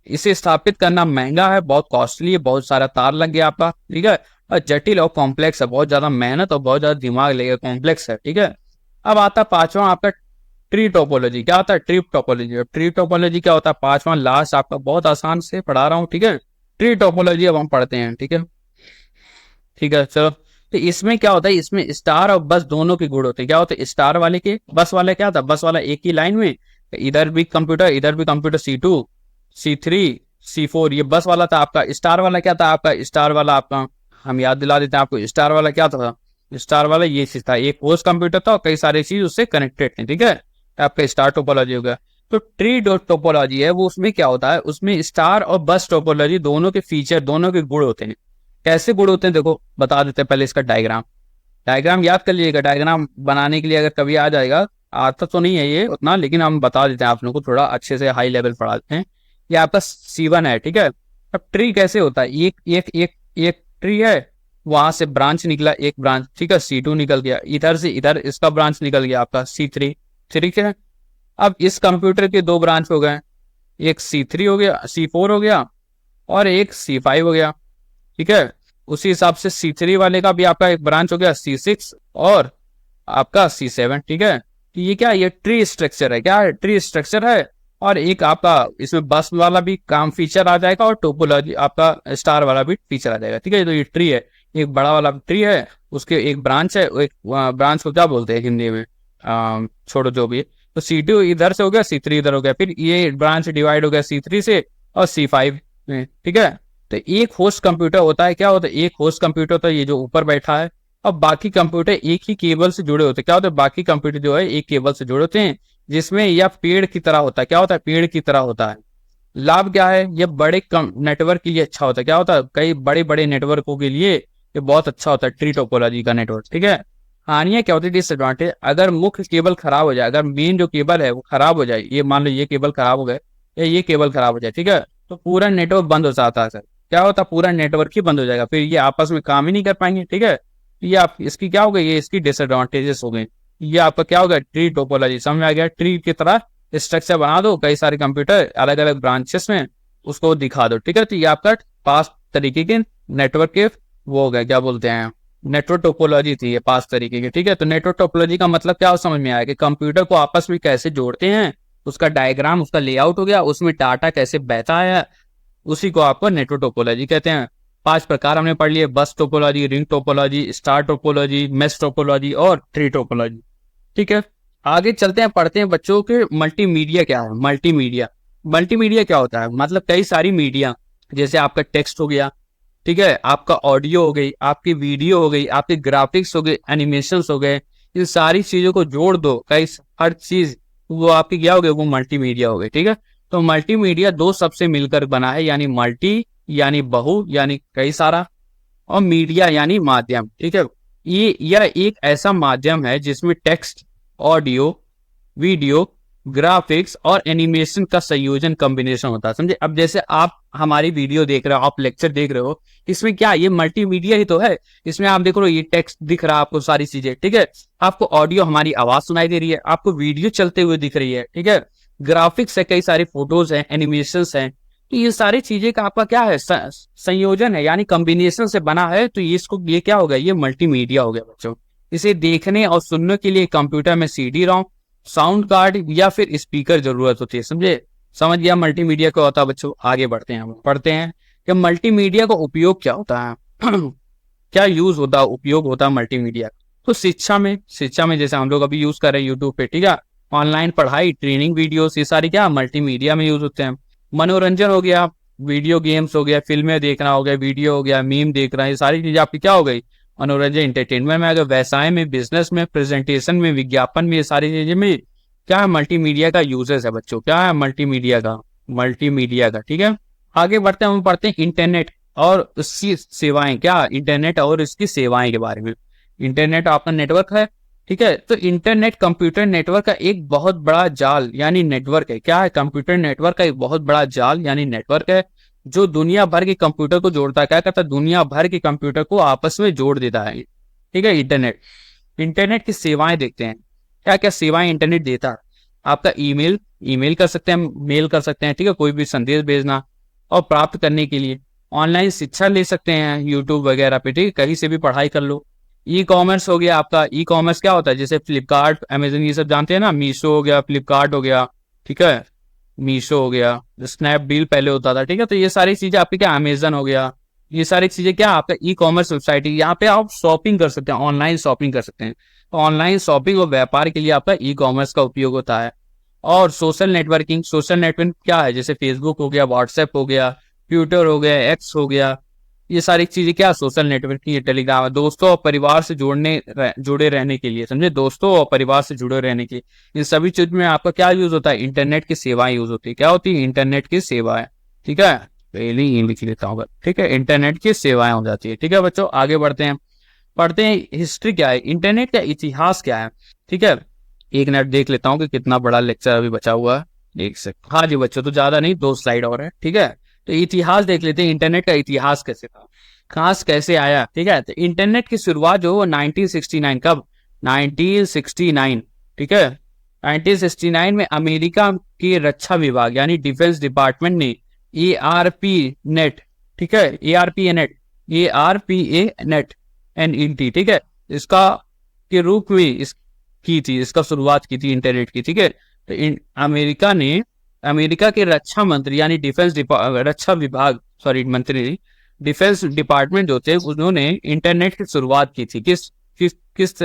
इसे स्थापित करना महंगा है, बहुत कॉस्टली है, बहुत सारा तार लग गया आपका, ठीक है, और जटिल और कॉम्प्लेक्स है, बहुत ज्यादा मेहनत और बहुत ज्यादा दिमाग लगेगा, कॉम्प्लेक्स है, ठीक है। अब आता पांचवा आपका ट्री टोपोलॉजी। क्या होता है ट्री टोपोलॉजी? ट्री टोपोलॉजी क्या होता है? पांचवा लास्ट आपका, बहुत आसान से पढ़ा रहा हूँ, ठीक है। ट्री टोपोलॉजी अब हम पढ़ते हैं, ठीक है, ठीक है, चलो। तो इसमें क्या होता है, इसमें स्टार और बस दोनों के गुण होते हैं। क्या होते हैं स्टार वाले के? बस वाले क्या था, बस वाला एक ही लाइन में, इधर भी कंप्यूटर इधर भी कंप्यूटर, C2 C3 C4, ये बस वाला था आपका। स्टार वाला क्या था आपका? स्टार वाला आपका, हम याद दिला देते हैं आपको, स्टार वाला क्या था? स्टार वाला ये चीज था, एक होस्ट कंप्यूटर था और कई सारी चीज उससे कनेक्टेड थे, ठीक है, आपका स्टार टोपोलॉजी हो गया। तो ट्री डॉट टोपोलॉजी है वो, उसमें क्या होता है, उसमें स्टार और बस टोपोलॉजी दोनों के फीचर, दोनों के गुण होते हैं। कैसे गुण होते हैं देखो बता देते हैं, पहले इसका डायग्राम, डायग्राम याद कर लीजिएगा। डायग्राम बनाने के लिए अगर कभी आ जाएगा, आता तो नहीं है ये उतना, लेकिन हम बता देते हैं आप लोगों को, थोड़ा अच्छे से हाई लेवल पढ़ा देते हैं। ये आपका C1 है, ठीक है। अब ट्री कैसे होता है, एक एक एक एक ट्री है, वहां से ब्रांच निकला, एक ब्रांच, ठीक है, C2 निकल गया, इधर से इधर इसका ब्रांच निकल गया आपका C3, ठीक है। अब इस कंप्यूटर के दो ब्रांच हो गए, एक C3 हो गया, C4 हो गया, और एक C5 हो गया, ठीक है। उसी हिसाब से C3 वाले का भी आपका एक ब्रांच हो गया C6 और आपका C7, ठीक है। तो ये क्या, ये ट्री स्ट्रक्चर है, क्या है, ट्री स्ट्रक्चर है। और एक आपका इसमें बस वाला भी काम फीचर आ जाएगा और टोपोलॉजी आपका स्टार वाला भी फीचर आ जाएगा, ठीक है। तो ये ट्री है, एक बड़ा वाला ट्री है, उसके एक ब्रांच है, एक ब्रांच को क्या बोलते हैं हिंदी में, छोड़ो जो भी है। तो C2 इधर से हो गया, C3 इधर हो गया, फिर ये ब्रांच डिवाइड हो गया C3 से और C5 में, ठीक है। तो एक होस्ट कंप्यूटर होता है, क्या होता है, एक होस्ट कंप्यूटर होता है ये जो ऊपर बैठा है, और बाकी कंप्यूटर एक ही केबल से जुड़े होते हैं। क्या होता है, बाकी कंप्यूटर जो है एक केबल से जुड़े होते हैं, जिसमें यह पेड़ की तरह होता है। क्या होता है, पेड़ की तरह होता है। लाभ क्या है, ये बड़े नेटवर्क के लिए अच्छा होता है। क्या होता है, कई बड़े बड़े नेटवर्कों के लिए ये बहुत अच्छा होता है ट्री टोपोलॉजी का नेटवर्क, ठीक है। हानियां क्या होती है, डिसएडवांटेज, अगर मुख्य केबल खराब हो जाए, अगर मेन जो केबल है वो खराब हो जाए, ये मान लो ये केबल खराब हो गए या ये केबल खराब हो जाए, ठीक है, तो पूरा नेटवर्क बंद हो जाता है सर। क्या होता है, पूरा नेटवर्क ही बंद हो जाएगा, फिर ये आपस में काम ही नहीं कर पाएंगे, ठीक है। ये आप इसकी क्या हो गई, ये इसकी डिसएडवांटेजेस हो गई। ये आपका क्या होगा, ट्री टोपोलॉजी समझ में आ गया। ट्री की तरह स्ट्रक्चर बना दो, कई सारे कंप्यूटर अलग अलग ब्रांचेस में, उसको दिखा दो, ठीक है। तो ये आपका पांच तरीके के नेटवर्क के वो हो गए, क्या बोलते हैं, नेटवर्क टोपोलॉजी थी ये पांच तरीके की, ठीक है। तो नेटवर्क टोपोलॉजी का मतलब क्या समझ में आया कि कंप्यूटर को आपस में कैसे जोड़ते हैं, उसका डायग्राम, उसका लेआउट हो गया, उसमें डाटा कैसे बहता है, उसी को आपको नेटवर्क टोपोलॉजी कहते हैं। पांच प्रकार हमने पढ़ लिए, बस topology, ring topology, star topology, mesh topology और ट्री टोपोलॉजी, ठीक है। आगे चलते हैं, पढ़ते हैं बच्चों के मल्टीमीडिया क्या है। मल्टीमीडिया, मल्टीमीडिया क्या होता है, मतलब कई सारी मीडिया, जैसे आपका टेक्स्ट हो गया, ठीक है, आपका ऑडियो हो गई, आपकी वीडियो हो गई, आपके ग्राफिक्स हो गए, एनिमेशंस हो गए, इन सारी चीजों को जोड़ दो, कई हर चीज वो आपकी क्या हो गई, वो मल्टीमीडिया हो गई, ठीक है। तो मल्टीमीडिया दो सबसे मिलकर बना है, यानी मल्टी यानी बहु यानी कई सारा, और मीडिया यानी माध्यम, ठीक है। ये यह एक ऐसा माध्यम है जिसमें टेक्स्ट, ऑडियो, वीडियो, ग्राफिक्स और एनिमेशन का संयोजन, कॉम्बिनेशन होता है, समझे। अब जैसे आप हमारी वीडियो देख रहे हो, आप लेक्चर देख रहे हो, इसमें क्या ये मल्टीमीडिया ही तो है। इसमें आप देख रहे हो, ये टेक्स्ट दिख रहा है आपको, सारी चीजें, ठीक है। आपको ऑडियो हमारी आवाज सुनाई दे रही है, आपको वीडियो चलते हुए दिख रही है, ठीक है। ग्राफिक्स है, कई सारी फोटोज हैं, एनिमेशंस हैं, तो ये सारी चीजें का आपका क्या है, संयोजन है, यानी कॉम्बिनेशन से बना है। तो इसको ये क्या हो गया, ये मल्टीमीडिया हो गया बच्चों। इसे देखने और सुनने के लिए कंप्यूटर में CD रोम, साउंड कार्ड या फिर स्पीकर जरूरत होती है, समझे। समझ गया मल्टीमीडिया क्या होता है बच्चों। आगे बढ़ते हैं, हम पढ़ते हैं कि मल्टीमीडिया का उपयोग क्या होता है क्या यूज होता है, उपयोग होता है मल्टीमीडिया। तो शिक्षा में जैसे हम लोग अभी यूज कर रहे हैं यूट्यूब पे, ठीक है, ऑनलाइन पढ़ाई, ट्रेनिंग वीडियोस, ये सारी क्या मल्टीमीडिया में यूज होते हैं। मनोरंजन हो गया, वीडियो गेम्स हो गया, फिल्में देखना हो गया, वीडियो हो गया, मीम देखना, ये सारी चीजें आपकी क्या हो गई, मनोरंजन, एंटरटेनमेंट में। अगर व्यवसाय में, बिजनेस में, प्रेजेंटेशन में, विज्ञापन में, ये सारी चीजें में क्या है, मल्टीमीडिया का यूजेस है बच्चों। क्या है मल्टीमीडिया का, ठीक है। आगे बढ़ते हैं, हम पढ़ते हैं इंटरनेट और उसकी सेवाएं। क्या, इंटरनेट और इसकी सेवाएं के बारे में। इंटरनेट आपका नेटवर्क है, ठीक है। तो इंटरनेट कंप्यूटर नेटवर्क का एक बहुत बड़ा जाल यानी नेटवर्क है। क्या है, कंप्यूटर नेटवर्क का एक बहुत बड़ा जाल यानी नेटवर्क है, जो दुनिया भर के कंप्यूटर को जोड़ता है। क्या करता है, दुनिया भर के कंप्यूटर को आपस में जोड़ देता है, ठीक है। इंटरनेट की सेवाएं देखते हैं, क्या क्या सेवाएं इंटरनेट देता है। आपका ईमेल कर सकते हैं, मेल कर सकते हैं, ठीक है, कोई भी संदेश भेजना, और प्राप्त करने के लिए ऑनलाइन शिक्षा ले सकते हैं यूट्यूब वगैरह पे, ठीक है, कहीं से भी पढ़ाई कर लो। ई कॉमर्स हो गया आपका, ई कॉमर्स क्या होता है, जैसे फ्लिपकार्ट, अमेजन, ये सब जानते हैं ना, मीशो हो गया, फ्लिपकार्ट हो गया, ठीक है, मीशो हो गया, स्नैपडील पहले होता था, ठीक है, तो ये सारी चीजें आपकी क्या, अमेजन हो गया, ये सारी चीजें क्या आपका ई कॉमर्स वेबसाइट है, यहाँ पे आप शॉपिंग कर सकते हैं, ऑनलाइन शॉपिंग कर सकते हैं। तो ऑनलाइन शॉपिंग और व्यापार के लिए आपका ई कॉमर्स का उपयोग होता है। और सोशल नेटवर्किंग, सोशल नेटवर्किंग क्या है, जैसे फेसबुक हो गया, व्हाट्सएप हो गया, ट्विटर हो गया, एक्स हो गया, ये सारी चीजें क्या सोशल नेटवर्किंग, ये टेलीग्राम है, दोस्तों और परिवार से जुड़े रहने के लिए, समझे, दोस्तों और परिवार से जुड़े रहने के लिए इन सभी चीज में आपका क्या यूज होता है, इंटरनेट की सेवाएं यूज होती है। क्या होती है, इंटरनेट की सेवाएं, ठीक है, पहले ही लिख लेता हूँ, ठीक है, इंटरनेट की सेवाएं हो जाती है। ठीक है बच्चों, आगे बढ़ते हैं, पढ़ते हैं हिस्ट्री क्या है, इंटरनेट का इतिहास क्या है। ठीक है, एक मिनट देख लेता हूँ कि कितना बड़ा लेक्चर अभी बचा हुआ है, एक सेकंड। हाँ जी बच्चों, तो ज्यादा नहीं, 2 स्लाइड और है, ठीक है। तो इतिहास देख लेते हैं, इंटरनेट का इतिहास कैसे था, खास कैसे आया। ठीक है, तो इंटरनेट की शुरुआत जो वो 1969, कब, 1969, ठीक है, 1969 में अमेरिका के रक्षा विभाग यानी डिफेंस डिपार्टमेंट ने ARP नेट, ठीक है, ARPA नेट NET, ठीक है, इसका के रूप में इसका शुरुआत की थी इंटरनेट की। ठीक है, तो अमेरिका ने, अमेरिका के रक्षा मंत्री यानी रक्षा विभाग, सॉरी मंत्री, डिफेंस डिपार्टमेंट जो थे, उन्होंने इंटरनेट की शुरुआत की थी, किस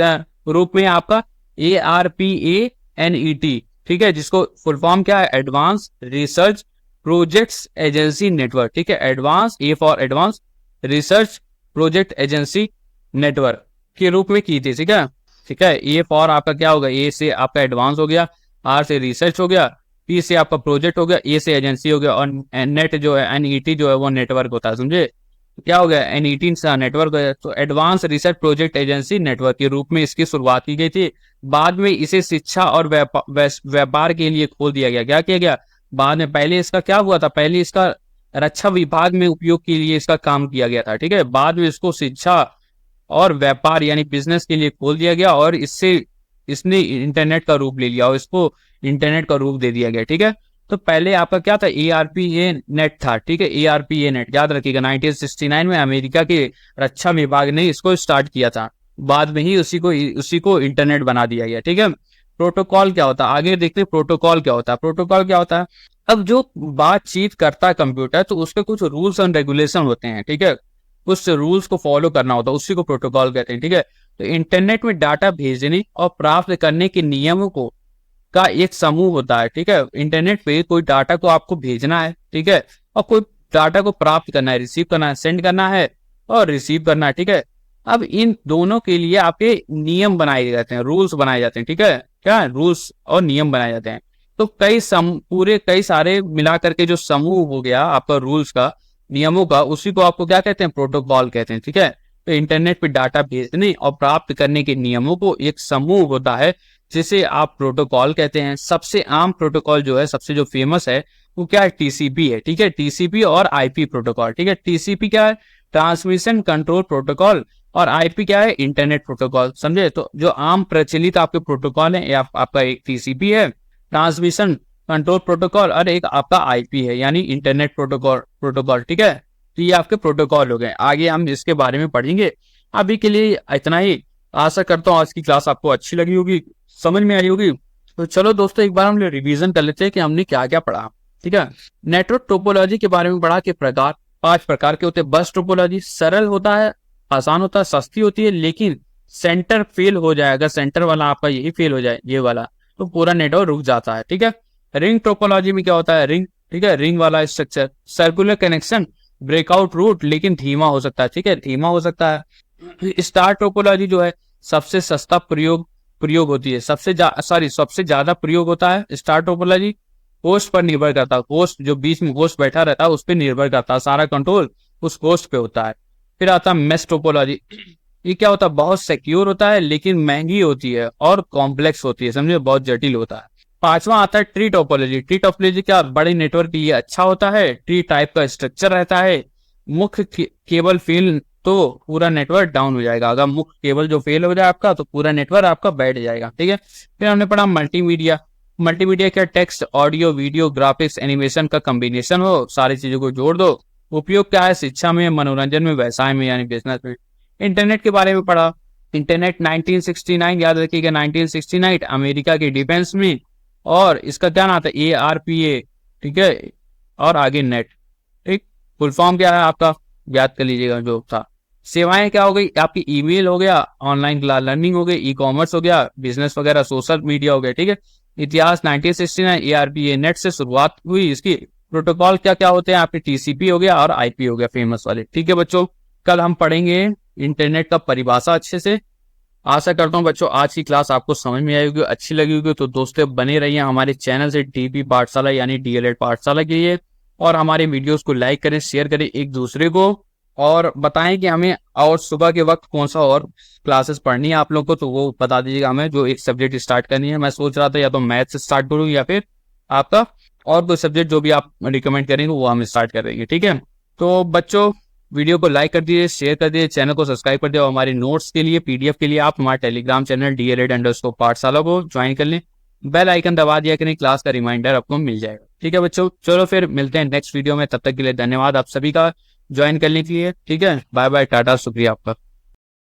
रूप में, आपका ARPA NET, ठीक है, जिसको फुल फॉर्म क्या है, advance research projects agency network. ठीक है, advance, A for advance research project agency network के रूप में की थी। ठीक है, ठीक है, ए फॉर आपका क्या होगा, ए से आपका एडवांस हो गया, आर से रिसर्च हो गया, पी से आपका प्रोजेक्ट हो गया, ए से एजेंसी हो गया, और नेट जो है, NET जो है वो नेटवर्क होता है, समझे, क्या हो गया, NET नेटवर्क हो गया। तो advance research project agency network के रूप में इसकी शुरुआत की गई थी। बाद में इसे शिक्षा और व्यापार के लिए खोल दिया गया। क्या किया गया बाद में, पहले इसका क्या हुआ था, पहले इसका रक्षा विभाग में उपयोग के लिए इसका काम किया गया था। ठीक है, बाद में इसको शिक्षा और व्यापार यानी बिजनेस के लिए खोल दिया गया, और इसने इंटरनेट का रूप ले लिया और इसको इंटरनेट का रूप दे दिया गया। ठीक है, तो पहले आपका क्या था, ARPA नेट था। ठीक है, ARPA नेट याद रखिएगा, 1969 में अमेरिका के रक्षा विभाग ने इसको स्टार्ट किया था, बाद में ही उसी को इंटरनेट बना दिया गया। ठीक है, प्रोटोकॉल क्या होता है, आगे देखते हैं प्रोटोकॉल क्या होता है। प्रोटोकॉल क्या होता है, अब जो बातचीत करता है कंप्यूटर, तो उसके कुछ रूल्स एंड रेगुलेशन होते हैं। ठीक है, कुछ रूल्स को फॉलो करना होता है, उसी को प्रोटोकॉल कहते हैं। ठीक है, तो इंटरनेट में डाटा भेजने और प्राप्त करने के नियमों का एक समूह होता है। ठीक है, इंटरनेट पे कोई डाटा को आपको भेजना है, ठीक है, और कोई डाटा को प्राप्त करना है, रिसीव करना है, सेंड करना है और रिसीव करना है। ठीक है, अब इन दोनों के लिए आपके नियम बनाए जाते हैं, रूल्स बनाए जाते हैं। ठीक है, क्या रूल्स और नियम बनाए जाते हैं। तो कई सारे मिला करके जो समूह हो गया आपका रूल्स का, नियमों का, उसी को आपको क्या कहते हैं, प्रोटोकॉल कहते हैं। ठीक है, तो इंटरनेट पे डाटा भेजने और प्राप्त करने के नियमों को एक समूह होता है, जिसे आप प्रोटोकॉल कहते हैं। सबसे आम प्रोटोकॉल जो है, सबसे जो फेमस है, वो क्या है, TCP है। ठीक है, TCP और IP प्रोटोकॉल। ठीक है, TCP क्या है, ट्रांसमिशन कंट्रोल प्रोटोकॉल, और IP क्या है, इंटरनेट प्रोटोकॉल। समझे, तो जो आम प्रचलित आपके प्रोटोकॉल है, आपका एक TCP है, ट्रांसमिशन कंट्रोल प्रोटोकॉल, और एक आपका IP है यानी इंटरनेट प्रोटोकॉल। ठीक है, तो ये आपके प्रोटोकॉल हो गए, आगे हम इसके बारे में पढ़ेंगे। अभी के लिए इतना ही, आशा करता हूँ आज की क्लास आपको अच्छी लगी होगी, समझ में आई होगी। तो चलो दोस्तों, एक बार हम रिवीजन कर लेते हैं कि हमने क्या क्या पढ़ा। ठीक है, नेटवर्क टोपोलॉजी के बारे में पढ़ा कि 5 प्रकार के होते हैं। बस टोपोलॉजी सरल होता है, आसान होता है, सस्ती होती है, लेकिन सेंटर फेल हो जाएगा, सेंटर वाला आपका यही फेल हो जाए, ये वाला, तो पूरा नेटवर्क रुक जाता है। ठीक है, रिंग टोपोलॉजी में क्या होता है, रिंग, ठीक है, रिंग वाला structure, circular connection, breakout route, लेकिन धीमा हो सकता है। ठीक है, धीमा हो सकता है। स्टार टोपोलॉजी जो है, सबसे सस्ता प्रयोग होती है, सबसे ज्यादा प्रयोग होता है स्टार टोपोलॉजी। होस्ट पर निर्भर करता है, होस्ट जो बीच में होस्ट बैठा रहता है उस पर निर्भर करता है, सारा कंट्रोल उस होस्ट पे होता है। फिर आता है मेश टोपोलॉजी, ये क्या होता है, बहुत सिक्योर होता है, लेकिन महंगी होती है और कॉम्प्लेक्स होती है, समझे, बहुत जटिल होता है। 5वां आता है ट्री टोपोलॉजी। ट्री टोपोलॉजी क्या, बड़े नेटवर्क के लिए अच्छा होता है, ट्री टाइप का स्ट्रक्चर रहता है, मुख्य केबल फेल तो पूरा नेटवर्क डाउन हो जाएगा, अगर मुख्य केबल जो फेल हो जाए आपका, तो पूरा नेटवर्क आपका बैठ जाएगा। ठीक है, फिर हमने पढ़ा मल्टीमीडिया। मल्टीमीडिया क्या, text, audio, video, graphics, animation का कॉम्बिनेशन हो, सारी चीजों को जोड़ दो। उपयोग क्या है, शिक्षा में, मनोरंजन में, व्यवसाय में यानी बिजनेस में। इंटरनेट के बारे में पढ़ा। इंटरनेट 1969, याद रखिएगा 1969, अमेरिका के डिफेंस में। और इसका क्या नाम था, ARPA, ठीक है, और आगे नेट, ठीक। फुल फॉर्म क्या है आपका, याद कर लीजिएगा जो था। सेवाएं क्या हो गई आपकी, ईमेल हो गया, ऑनलाइन लर्निंग हो गई, ई कॉमर्स हो गया, बिजनेस वगैरह, सोशल मीडिया हो गया, ठीक है। इतिहास 1969, ARPA नेट से शुरुआत हुई इसकी। प्रोटोकॉल क्या क्या होते हैं आपके, TCP हो गया और IP हो गया, फेमस वाले, ठीक है बच्चों। कल हम पढ़ेंगे इंटरनेट का परिभाषा अच्छे से। आशा करता हूँ बच्चों आज की क्लास आपको समझ में आई होगी, अच्छी लगी होगी। तो दोस्तों बने रहिए हमारे चैनल से, DB पाठशाला यानी DLED पाठशाला के लिए। और हमारे वीडियोस को लाइक करें, शेयर करें एक दूसरे को, और बताएं कि हमें और सुबह के वक्त कौन सा और क्लासेस पढ़नी है आप लोग को, तो वो बता दीजिएगा हमें, जो एक सब्जेक्ट स्टार्ट करनी है। मैं सोच रहा था या तो मैथ से स्टार्ट करूँ या फिर आपका और कोई सब्जेक्ट जो भी आप रिकमेंड करेंगे वो हम स्टार्ट कर देंगे, ठीक है। तो बच्चों वीडियो को लाइक कर दीजिए, शेयर कर दीजिए, चैनल को सब्सक्राइब कर दिए। और हमारे नोट्स के लिए, PDF के लिए आप हमारे टेलीग्राम चैनल DLED_पाठशाला को ज्वाइन कर लें। बेल आइकन दबा दिया करें, क्लास का रिमाइंडर आपको मिल जाएगा, ठीक है बच्चों। चलो फिर मिलते हैं नेक्स्ट वीडियो में, तब तक के लिए धन्यवाद आप सभी का ज्वाइन करने के लिए, ठीक है। बाय बाय, टाटा, शुक्रिया आपका।